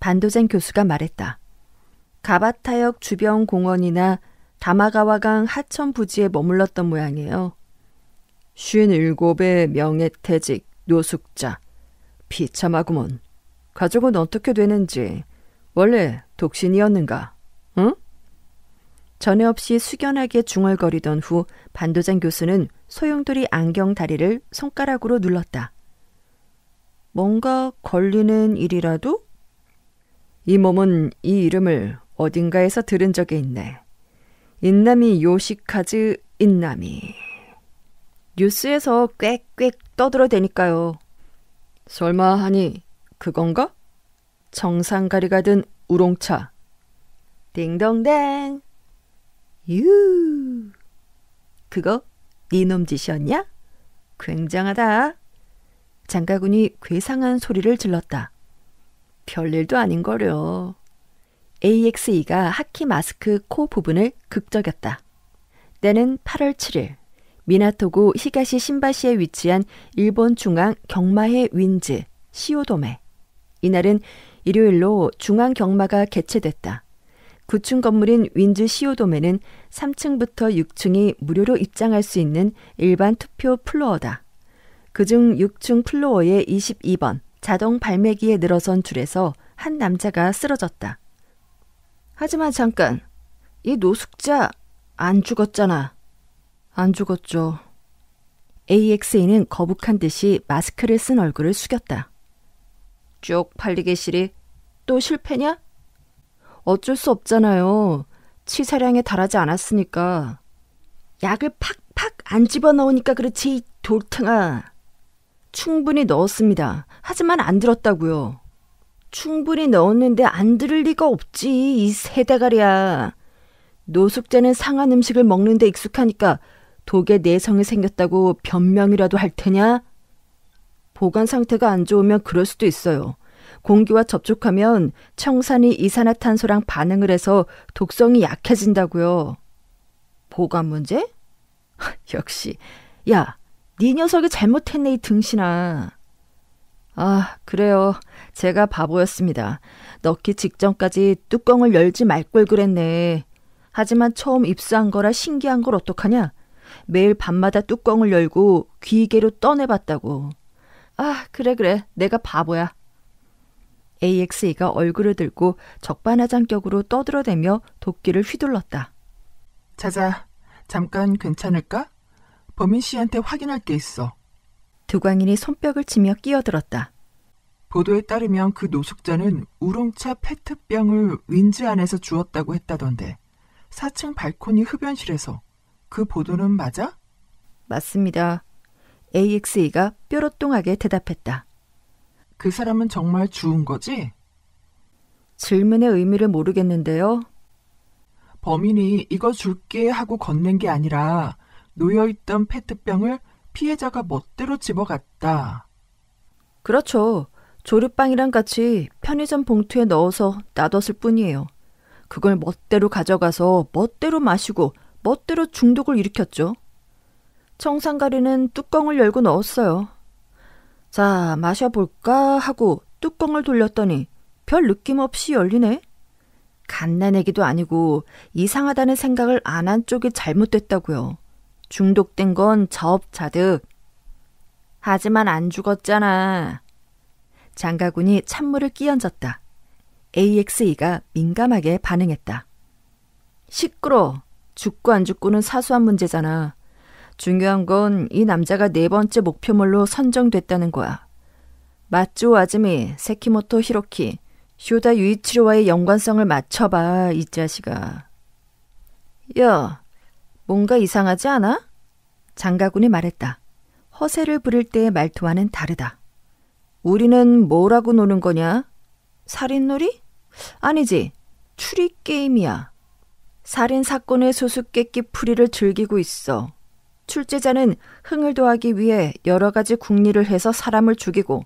반도젠 교수가 말했다. 가바타역 주변 공원이나 다마가와강 하천 부지에 머물렀던 모양이에요. 57의 명예퇴직 노숙자. 비참하구먼. 가족은 어떻게 되는지. 원래 독신이었는가? 응? 전에 없이 숙연하게 중얼거리던 후 반도장 교수는 소용돌이 안경 다리를 손가락으로 눌렀다. 뭔가 걸리는 일이라도? 이 몸은 이 이름을 어딘가에서 들은 적이 있네. 인나미 요시카즈 인나미. 뉴스에서 꽥꽥 떠들어대니까요. 설마 하니 그건가? 정상가리가 든 우롱차. 딩동댕. 유. 그거 네 놈 짓이었냐? 굉장하다. 장가군이 괴상한 소리를 질렀다. 별일도 아닌거려. AXE가 하키 마스크 코 부분을 극적였다. 때는 8월 7일 미나토구 히가시 신바시에 위치한 일본 중앙 경마회 윈즈 시오도메. 이날은 일요일로 중앙 경마가 개최됐다. 9층 건물인 윈즈 시오도메는 3층부터 6층이 무료로 입장할 수 있는 일반 투표 플로어다. 그중 6층 플로어의 22번 자동 발매기에 늘어선 줄에서 한 남자가 쓰러졌다. 하지만 잠깐, 이 노숙자 안 죽었잖아. 안 죽었죠. AXE는 거북한 듯이 마스크를 쓴 얼굴을 숙였다. 쪽팔리게 시리 또 실패냐? 어쩔 수 없잖아요. 치사량에 달하지 않았으니까. 약을 팍팍 안 집어넣으니까 그렇지, 돌탱아. 충분히 넣었습니다. 하지만 안 들었다고요. 충분히 넣었는데 안 들을 리가 없지, 이 새대가리야. 노숙자는 상한 음식을 먹는 데 익숙하니까 독에 내성이 생겼다고 변명이라도 할 테냐? 보관 상태가 안 좋으면 그럴 수도 있어요. 공기와 접촉하면 청산이 이산화탄소랑 반응을 해서 독성이 약해진다고요. 보관 문제? 역시. 야, 네 녀석이 잘못했네, 이 등신아. 아, 그래요. 제가 바보였습니다. 넣기 직전까지 뚜껑을 열지 말 걸 그랬네. 하지만 처음 입수한 거라 신기한 걸 어떡하냐? 매일 밤마다 뚜껑을 열고 귀개로 떠내봤다고. 아, 그래. 내가 바보야. AXE가 얼굴을 들고 적반하장격으로 떠들어대며 도끼를 휘둘렀다. 자자, 잠깐 괜찮을까? 범인 씨한테 확인할 게 있어. 두광인이 손뼉을 치며 끼어들었다. 보도에 따르면 그 노숙자는 우롱차 페트병을 윈즈 안에서 주웠다고 했다던데 4층 발코니 흡연실에서. 그 보도는 맞아? 맞습니다. AXE가 뾰로통하게 대답했다. 그 사람은 정말 주운 거지? 질문의 의미를 모르겠는데요. 범인이 이거 줄게 하고 건넨 게 아니라 놓여있던 페트병을 피해자가 멋대로 집어갔다. 그렇죠. 조립빵이랑 같이 편의점 봉투에 넣어서 놔뒀을 뿐이에요. 그걸 멋대로 가져가서 멋대로 마시고 멋대로 중독을 일으켰죠. 청산가리는 뚜껑을 열고 넣었어요. 자, 마셔볼까 하고 뚜껑을 돌렸더니 별 느낌 없이 열리네. 갓내내기도 아니고 이상하다는 생각을 안 한 쪽이 잘못됐다고요. 중독된 건 자업자득. 하지만 안 죽었잖아. 장가군이 찬물을 끼얹었다. AXE가 민감하게 반응했다. 시끄러. 죽고 안 죽고는 사소한 문제잖아. 중요한 건 이 남자가 4번째 목표물로 선정됐다는 거야. 마츠오 아즈미, 세키모토 히로키, 쇼다 유이치로와의 연관성을 맞춰봐, 이 자식아. 야, 뭔가 이상하지 않아? 장가군이 말했다. 허세를 부릴 때의 말투와는 다르다. 우리는 뭐라고 노는 거냐? 살인놀이? 아니지, 추리 게임이야. 살인사건의 수수께끼 풀이를 즐기고 있어. 출제자는 흥을 도하기 위해 여러 가지 궁리를 해서 사람을 죽이고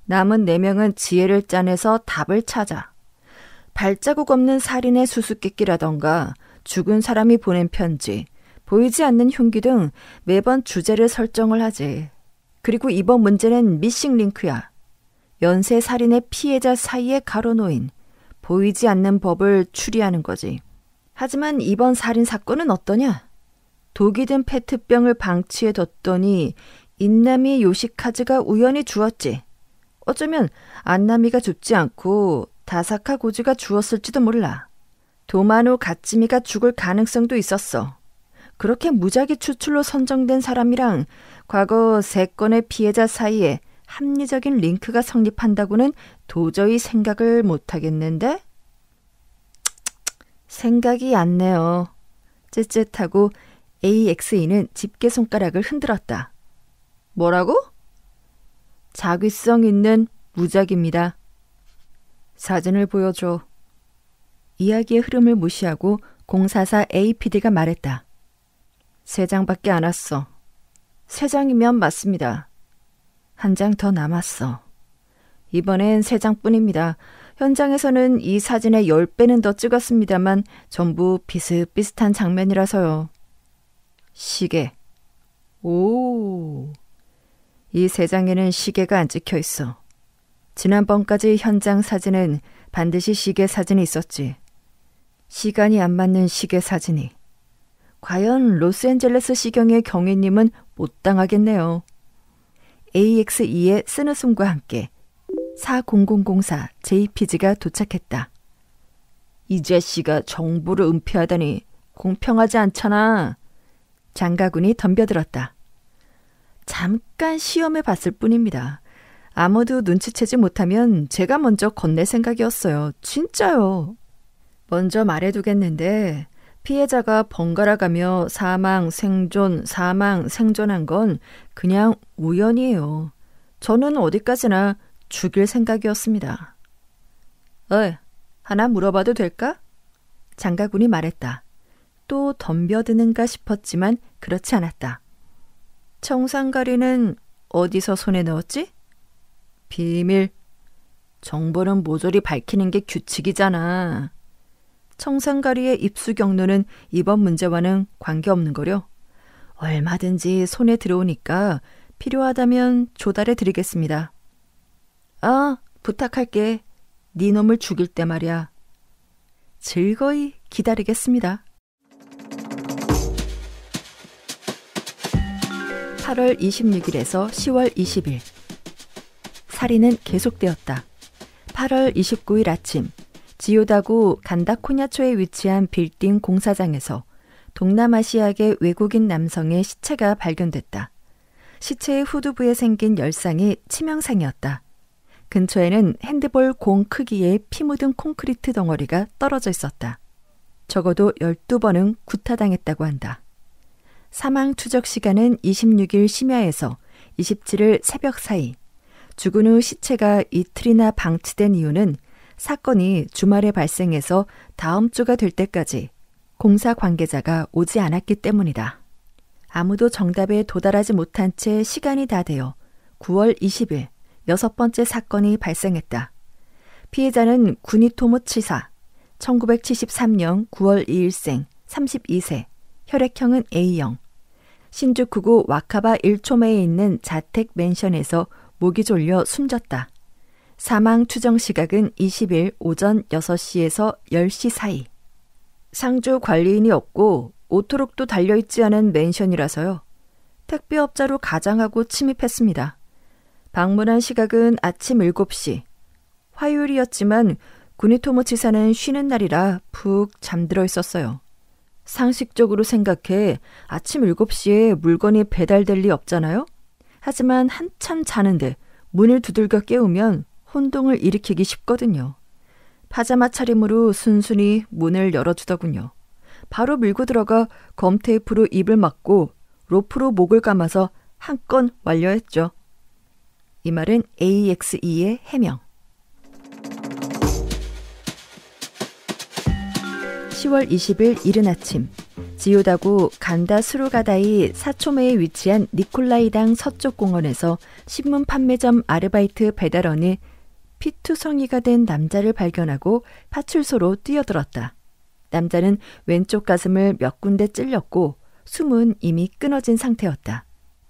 남은 4명은 지혜를 짜내서 답을 찾아. 발자국 없는 살인의 수수께끼라던가 죽은 사람이 보낸 편지, 보이지 않는 흉기 등 매번 주제를 설정을 하지. 그리고 이번 문제는 미싱 링크야. 연쇄 살인의 피해자 사이에 가로놓인 보이지 않는 법을 추리하는 거지. 하지만 이번 살인 사건은 어떠냐? 독이 든 페트병을 방치해 뒀더니 인나미 요시카즈가 우연히 주었지. 어쩌면 안나미가 죽지 않고 다사카 고지가 주었을지도 몰라. 도마노 가츠미가 죽을 가능성도 있었어. 그렇게 무작위 추출로 선정된 사람이랑 과거 3건의 피해자 사이에 합리적인 링크가 성립한다고는 도저히 생각을 못하겠는데? 생각이 안 나요. 쯧쯧하고 AXE는 집게손가락을 흔들었다. 뭐라고? 자귀성 있는 무작입니다. 사진을 보여줘. 이야기의 흐름을 무시하고 044 APD가 말했다. 3장밖에 안 왔어. 3장이면 맞습니다. 1장 더 남았어. 이번엔 3장뿐입니다. 현장에서는 이 사진의 10배는 더 찍었습니다만 전부 비슷비슷한 장면이라서요. 시계. 오. 이 3장에는 시계가 안 찍혀 있어. 지난번까지 현장 사진은 반드시 시계 사진이 있었지. 시간이 안 맞는 시계 사진이. 과연 로스앤젤레스 시경의 경위님은 못 당하겠네요. AXE의 쓰느숨과 함께 40004 JPG가 도착했다. 이 자식아 정보를 은폐하다니 공평하지 않잖아. 장가군이 덤벼들었다. 잠깐 시험해 봤을 뿐입니다. 아무도 눈치채지 못하면 제가 먼저 건넬 생각이었어요. 진짜요. 먼저 말해두겠는데 피해자가 번갈아가며 사망, 생존한 건 그냥 우연이에요. 저는 어디까지나 죽일 생각이었습니다. 하나 물어봐도 될까? 장가군이 말했다. 또 덤벼드는가 싶었지만 그렇지 않았다. 청산가리는 어디서 손에 넣었지? 비밀. 정보는 모조리 밝히는 게 규칙이잖아. 청산가리의 입수 경로는 이번 문제와는 관계없는 거려. 얼마든지 손에 들어오니까 필요하다면 조달해 드리겠습니다. 부탁할게. 네 놈을 죽일 때 말이야. 즐거이 기다리겠습니다. 8월 26일에서 10월 20일. 살인은 계속되었다. 8월 29일 아침, 지요다구 간다코냐초에 위치한 빌딩 공사장에서 동남아시아계 외국인 남성의 시체가 발견됐다. 시체의 후두부에 생긴 열상이 치명상이었다. 근처에는 핸드볼 공 크기의 피 묻은 콘크리트 덩어리가 떨어져 있었다. 적어도 12번은 구타당했다고 한다. 사망 추적 시간은 26일 심야에서 27일 새벽 사이. 죽은 후 시체가 이틀이나 방치된 이유는 사건이 주말에 발생해서 다음 주가 될 때까지 공사 관계자가 오지 않았기 때문이다. 아무도 정답에 도달하지 못한 채 시간이 다 되어 9월 20일 6번째 사건이 발생했다. 피해자는 구니토모 치사, 1973년 9월 2일생, 32세, 혈액형은 A형. 신주쿠구 와카바 1초매에 있는 자택 맨션에서 목이 졸려 숨졌다. 사망 추정 시각은 20일 오전 6시에서 10시 사이. 상주 관리인이 없고 오토록도 달려있지 않은 맨션이라서요. 택배업자로 가장하고 침입했습니다. 방문한 시각은 아침 7시. 화요일이었지만 구니토모 치사는 쉬는 날이라 푹 잠들어 있었어요. 상식적으로 생각해 아침 7시에 물건이 배달될 리 없잖아요? 하지만 한참 자는데 문을 두들겨 깨우면 혼동을 일으키기 쉽거든요. 파자마 차림으로 순순히 문을 열어주더군요. 바로 밀고 들어가 검테이프로 입을 막고 로프로 목을 감아서 한 건 완료했죠. 이 말은 AXE의 해명. 10월 20일 이른 아침, 지오다구 간다 수루가다이 사초메에 위치한 니콜라이당 서쪽 공원에서 신문 판매점 아르바이트 배달원이 피투성이가 된 남자를 발견하고 파출소로 뛰어들었다. 남자는 왼쪽 가슴을 몇 군데 찔렸고 숨은 이미 끊어진 상태였다.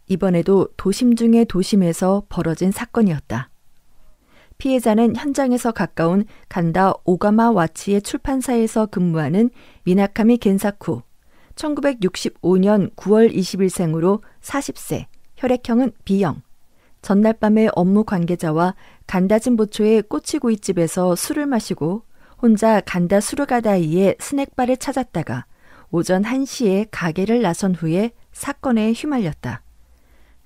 이번에도 도심 중의 도심에서 벌어진 사건이었다. 피해자는 현장에서 가까운 간다 오가마 와치의 출판사에서 근무하는 미나카미 겐사쿠, 1965년 9월 20일생으로 40세, 혈액형은 B형. 전날 밤에 업무 관계자와 간다 진보초의 꼬치구이집에서 술을 마시고 혼자 간다 수르가다이의 스낵바를 찾았다가 오전 1시에 가게를 나선 후에 사건에 휘말렸다.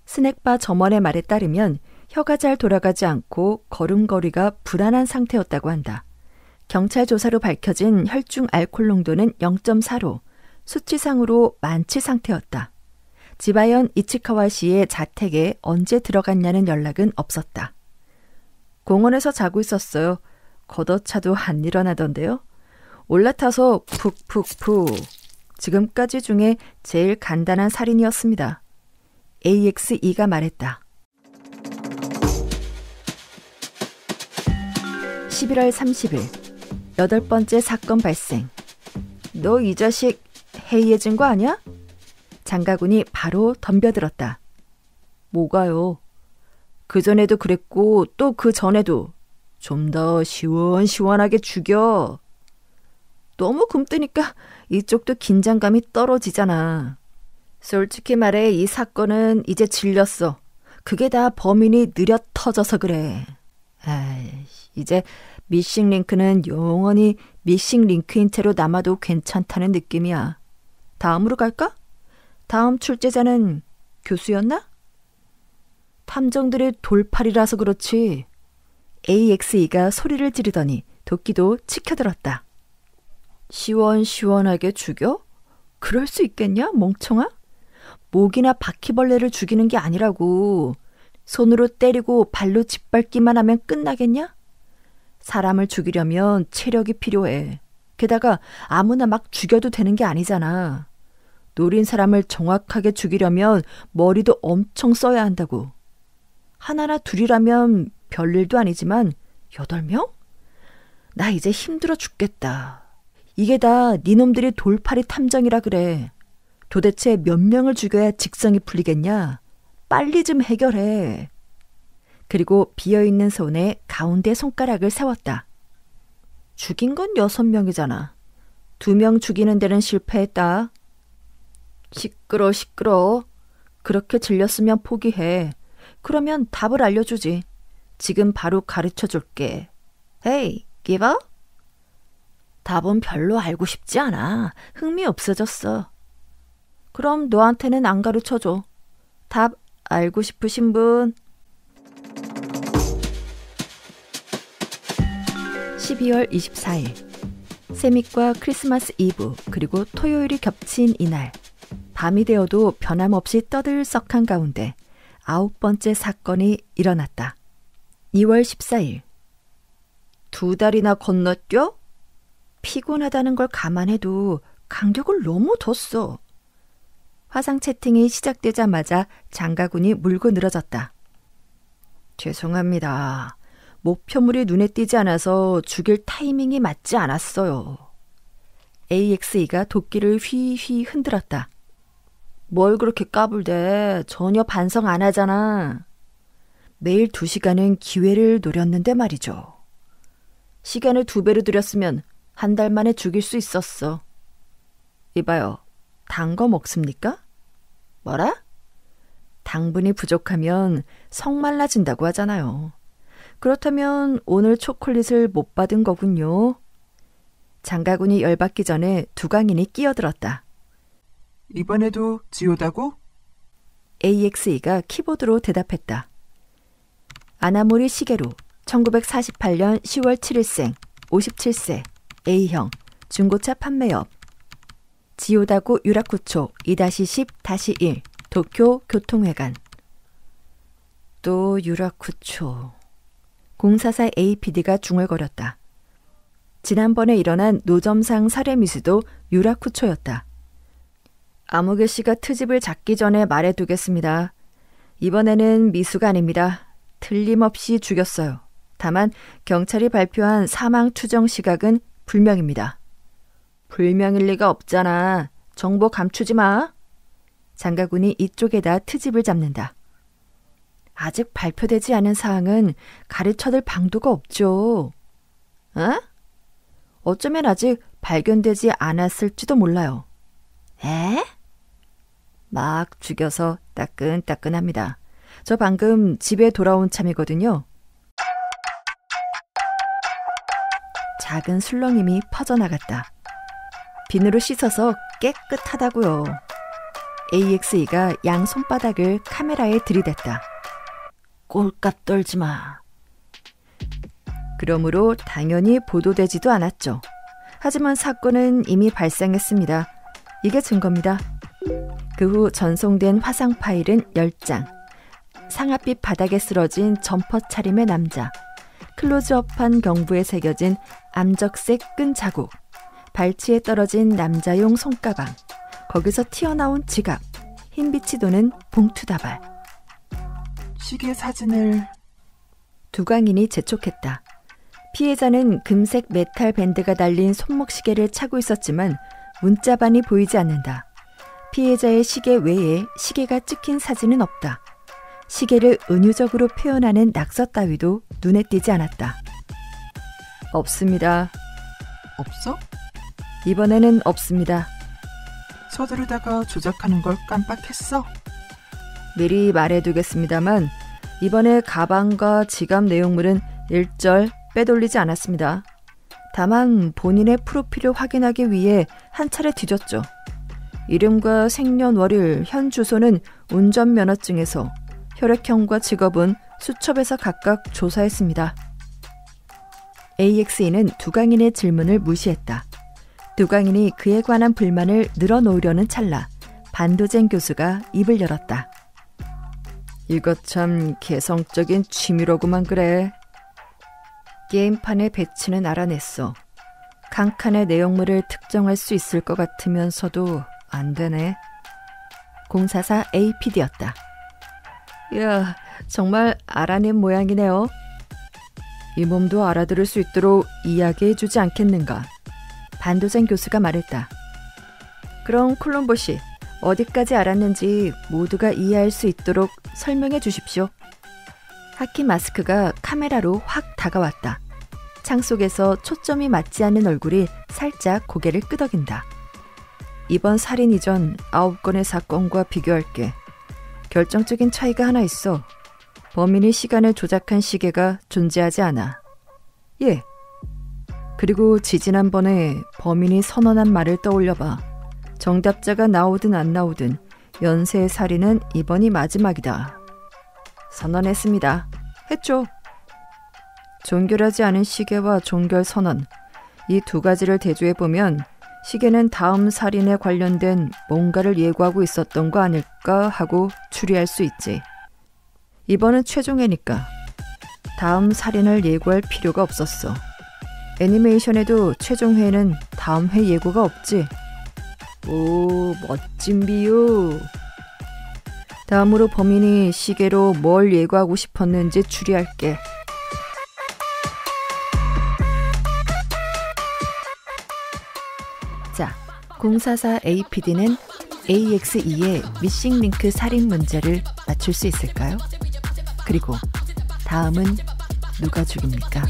스낵바 점원의 말에 따르면 혀가 잘 돌아가지 않고 걸음걸이가 불안한 상태였다고 한다. 경찰 조사로 밝혀진 혈중 알코올 농도는 0.4로 수치상으로 만취 상태였다. 지바현 이치카와시의 자택에 언제 들어갔냐는 연락은 없었다. 공원에서 자고 있었어요. 걷어차도 안 일어나던데요. 올라타서 푹푹푹. 지금까지 중에 제일 간단한 살인이었습니다. AXE가 말했다. 11월 30일 8번째 사건 발생. 너 이 자식 해이해진 거 아니야? 장가군이 바로 덤벼들었다. 뭐가요? 그전에도 그랬고 또 그전에도 좀 더 시원시원하게 죽여. 너무 굼뜨니까 이쪽도 긴장감이 떨어지잖아. 솔직히 말해 이 사건은 이제 질렸어. 그게 다 범인이 느려 터져서 그래. 이제 미싱 링크는 영원히 미싱 링크인 채로 남아도 괜찮다는 느낌이야. 다음으로 갈까? 다음 출제자는 교수였나? 탐정들의 돌팔이라서 그렇지. AXE가 소리를 지르더니 도끼도 치켜들었다. 시원시원하게 죽여? 그럴 수 있겠냐, 멍청아? 모기나 바퀴벌레를 죽이는 게 아니라고. 손으로 때리고 발로 짓밟기만 하면 끝나겠냐? 사람을 죽이려면 체력이 필요해. 게다가 아무나 막 죽여도 되는 게 아니잖아. 노린 사람을 정확하게 죽이려면 머리도 엄청 써야 한다고. 하나나 둘이라면 별일도 아니지만 8명? 나 이제 힘들어 죽겠다. 이게 다 니놈들이 돌팔이 탐정이라 그래. 도대체 몇 명을 죽여야 직성이 풀리겠냐? 빨리 좀 해결해. 그리고 비어있는 손에 가운데 손가락을 세웠다. 죽인 건 6명이잖아. 2명 죽이는 데는 실패했다. 시끄러. 그렇게 질렸으면 포기해. 그러면 답을 알려주지. 지금 바로 가르쳐줄게. Hey, give up? 답은 별로 알고 싶지 않아. 흥미 없어졌어. 그럼 너한테는 안 가르쳐줘. 답 알고 싶으신 분? 12월 24일. 세밋과 크리스마스 이브 그리고 토요일이 겹친 이날. 밤이 되어도 변함없이 떠들썩한 가운데 9번째 사건이 일어났다. 2월 14일. 2달이나 건너뛰어? 피곤하다는 걸 감안해도 간격을 너무 뒀어. 화상 채팅이 시작되자마자 장가군이 물고 늘어졌다. 죄송합니다. 목표물이 눈에 띄지 않아서 죽일 타이밍이 맞지 않았어요. AXE가 도끼를 휘휘 흔들었다. 뭘 그렇게 까불대. 전혀 반성 안 하잖아. 매일 2시간은 기회를 노렸는데 말이죠. 시간을 2배로 들였으면 한 달 만에 죽일 수 있었어. 이봐요. 단 거 먹습니까? 뭐라? 당분이 부족하면 성 말라진다고 하잖아요. 그렇다면 오늘 초콜릿을 못 받은 거군요. 장가군이 열받기 전에 두강인이 끼어들었다. 이번에도 지오다고? AXE가 키보드로 대답했다. 아나모리 시게루 1948년 10월 7일생 57세 A형 중고차 판매업 지오다구 유라쿠초 2-10-1 도쿄 교통회관. 또 유라쿠초. 044 APD가 중얼거렸다. 지난번에 일어난 노점상 살해 미수도 유라쿠초였다. 아무개 씨가 트집을 잡기 전에 말해두겠습니다. 이번에는 미수가 아닙니다. 틀림없이 죽였어요. 다만 경찰이 발표한 사망 추정 시각은 불명입니다. 불명일 리가 없잖아. 정보 감추지 마. 장가군이 이쪽에다 트집을 잡는다. 아직 발표되지 않은 사항은 가르쳐들 방도가 없죠. 어? 어쩌면 아직 발견되지 않았을지도 몰라요. 에? 막 죽여서 따끈따끈합니다. 저 방금 집에 돌아온 참이거든요. 작은 술렁임이 퍼져나갔다. 비누로 씻어서 깨끗하다고요. AXE가 양 손바닥을 카메라에 들이댔다. 꼴값 떨지 마. 그러므로 당연히 보도되지도 않았죠. 하지만 사건은 이미 발생했습니다. 이게 증거입니다. 그 후 전송된 화상 파일은 10장. 상아빛 바닥에 쓰러진 점퍼 차림의 남자. 클로즈업한 경부에 새겨진 암적색 끈 자국. 발치에 떨어진 남자용 손가방. 거기서 튀어나온 지갑. 흰빛이 도는 봉투 다발. 시계 사진을... 두강인이 재촉했다. 피해자는 금색 메탈 밴드가 달린 손목시계를 차고 있었지만 문자반이 보이지 않는다. 피해자의 시계 외에 시계가 찍힌 사진은 없다. 시계를 은유적으로 표현하는 낙서 따위도 눈에 띄지 않았다. 없습니다. 없어? 이번에는 없습니다. 서두르다가 조작하는 걸 깜빡했어? 미리 말해두겠습니다만 이번에 가방과 지갑 내용물은 일절 빼돌리지 않았습니다. 다만 본인의 프로필을 확인하기 위해 한 차례 뒤졌죠. 이름과 생년월일, 현 주소는 운전면허증에서, 혈액형과 직업은 수첩에서 각각 조사했습니다. AXE는 두강인의 질문을 무시했다. 두강인이 그에 관한 불만을 늘어놓으려는 찰나 반도젠 교수가 입을 열었다. 이것 참 개성적인 취미로구만 그래. 게임판의 배치는 알아냈어. 칸칸의 내용물을 특정할 수 있을 것 같으면서도 안 되네. 044 APD였다. 이야, 정말 알아낸 모양이네요. 이 몸도 알아들을 수 있도록 이야기해주지 않겠는가. 반도젠 교수가 말했다. 그럼 콜롬보 씨, 어디까지 알았는지 모두가 이해할 수 있도록 설명해 주십시오. 하키 마스크가 카메라로 확 다가왔다. 창 속에서 초점이 맞지 않는 얼굴이 살짝 고개를 끄덕인다. 이번 살인 이전 9건의 사건과 비교할게. 결정적인 차이가 하나 있어. 범인이 시간을 조작한 시계가 존재하지 않아. 예. 그리고 지지난번에 범인이 선언한 말을 떠올려봐. 정답자가 나오든 안 나오든 연쇄의 살인은 이번이 마지막이다. 선언했습니다. 했죠. 종결하지 않은 시계와 종결 선언. 이 두 가지를 대조해보면 시계는 다음 살인에 관련된 뭔가를 예고하고 있었던 거 아닐까 하고 추리할 수 있지. 이번은 최종회니까 다음 살인을 예고할 필요가 없었어. 애니메이션에도 최종회에는 다음 회 예고가 없지. 오, 멋진 비유. 다음으로 범인이 시계로 뭘 예고하고 싶었는지 추리할게. 자, 044 APD는 AX2의 미싱 링크 살인 문제를 맞출 수 있을까요? 그리고 다음은 누가 죽입니까?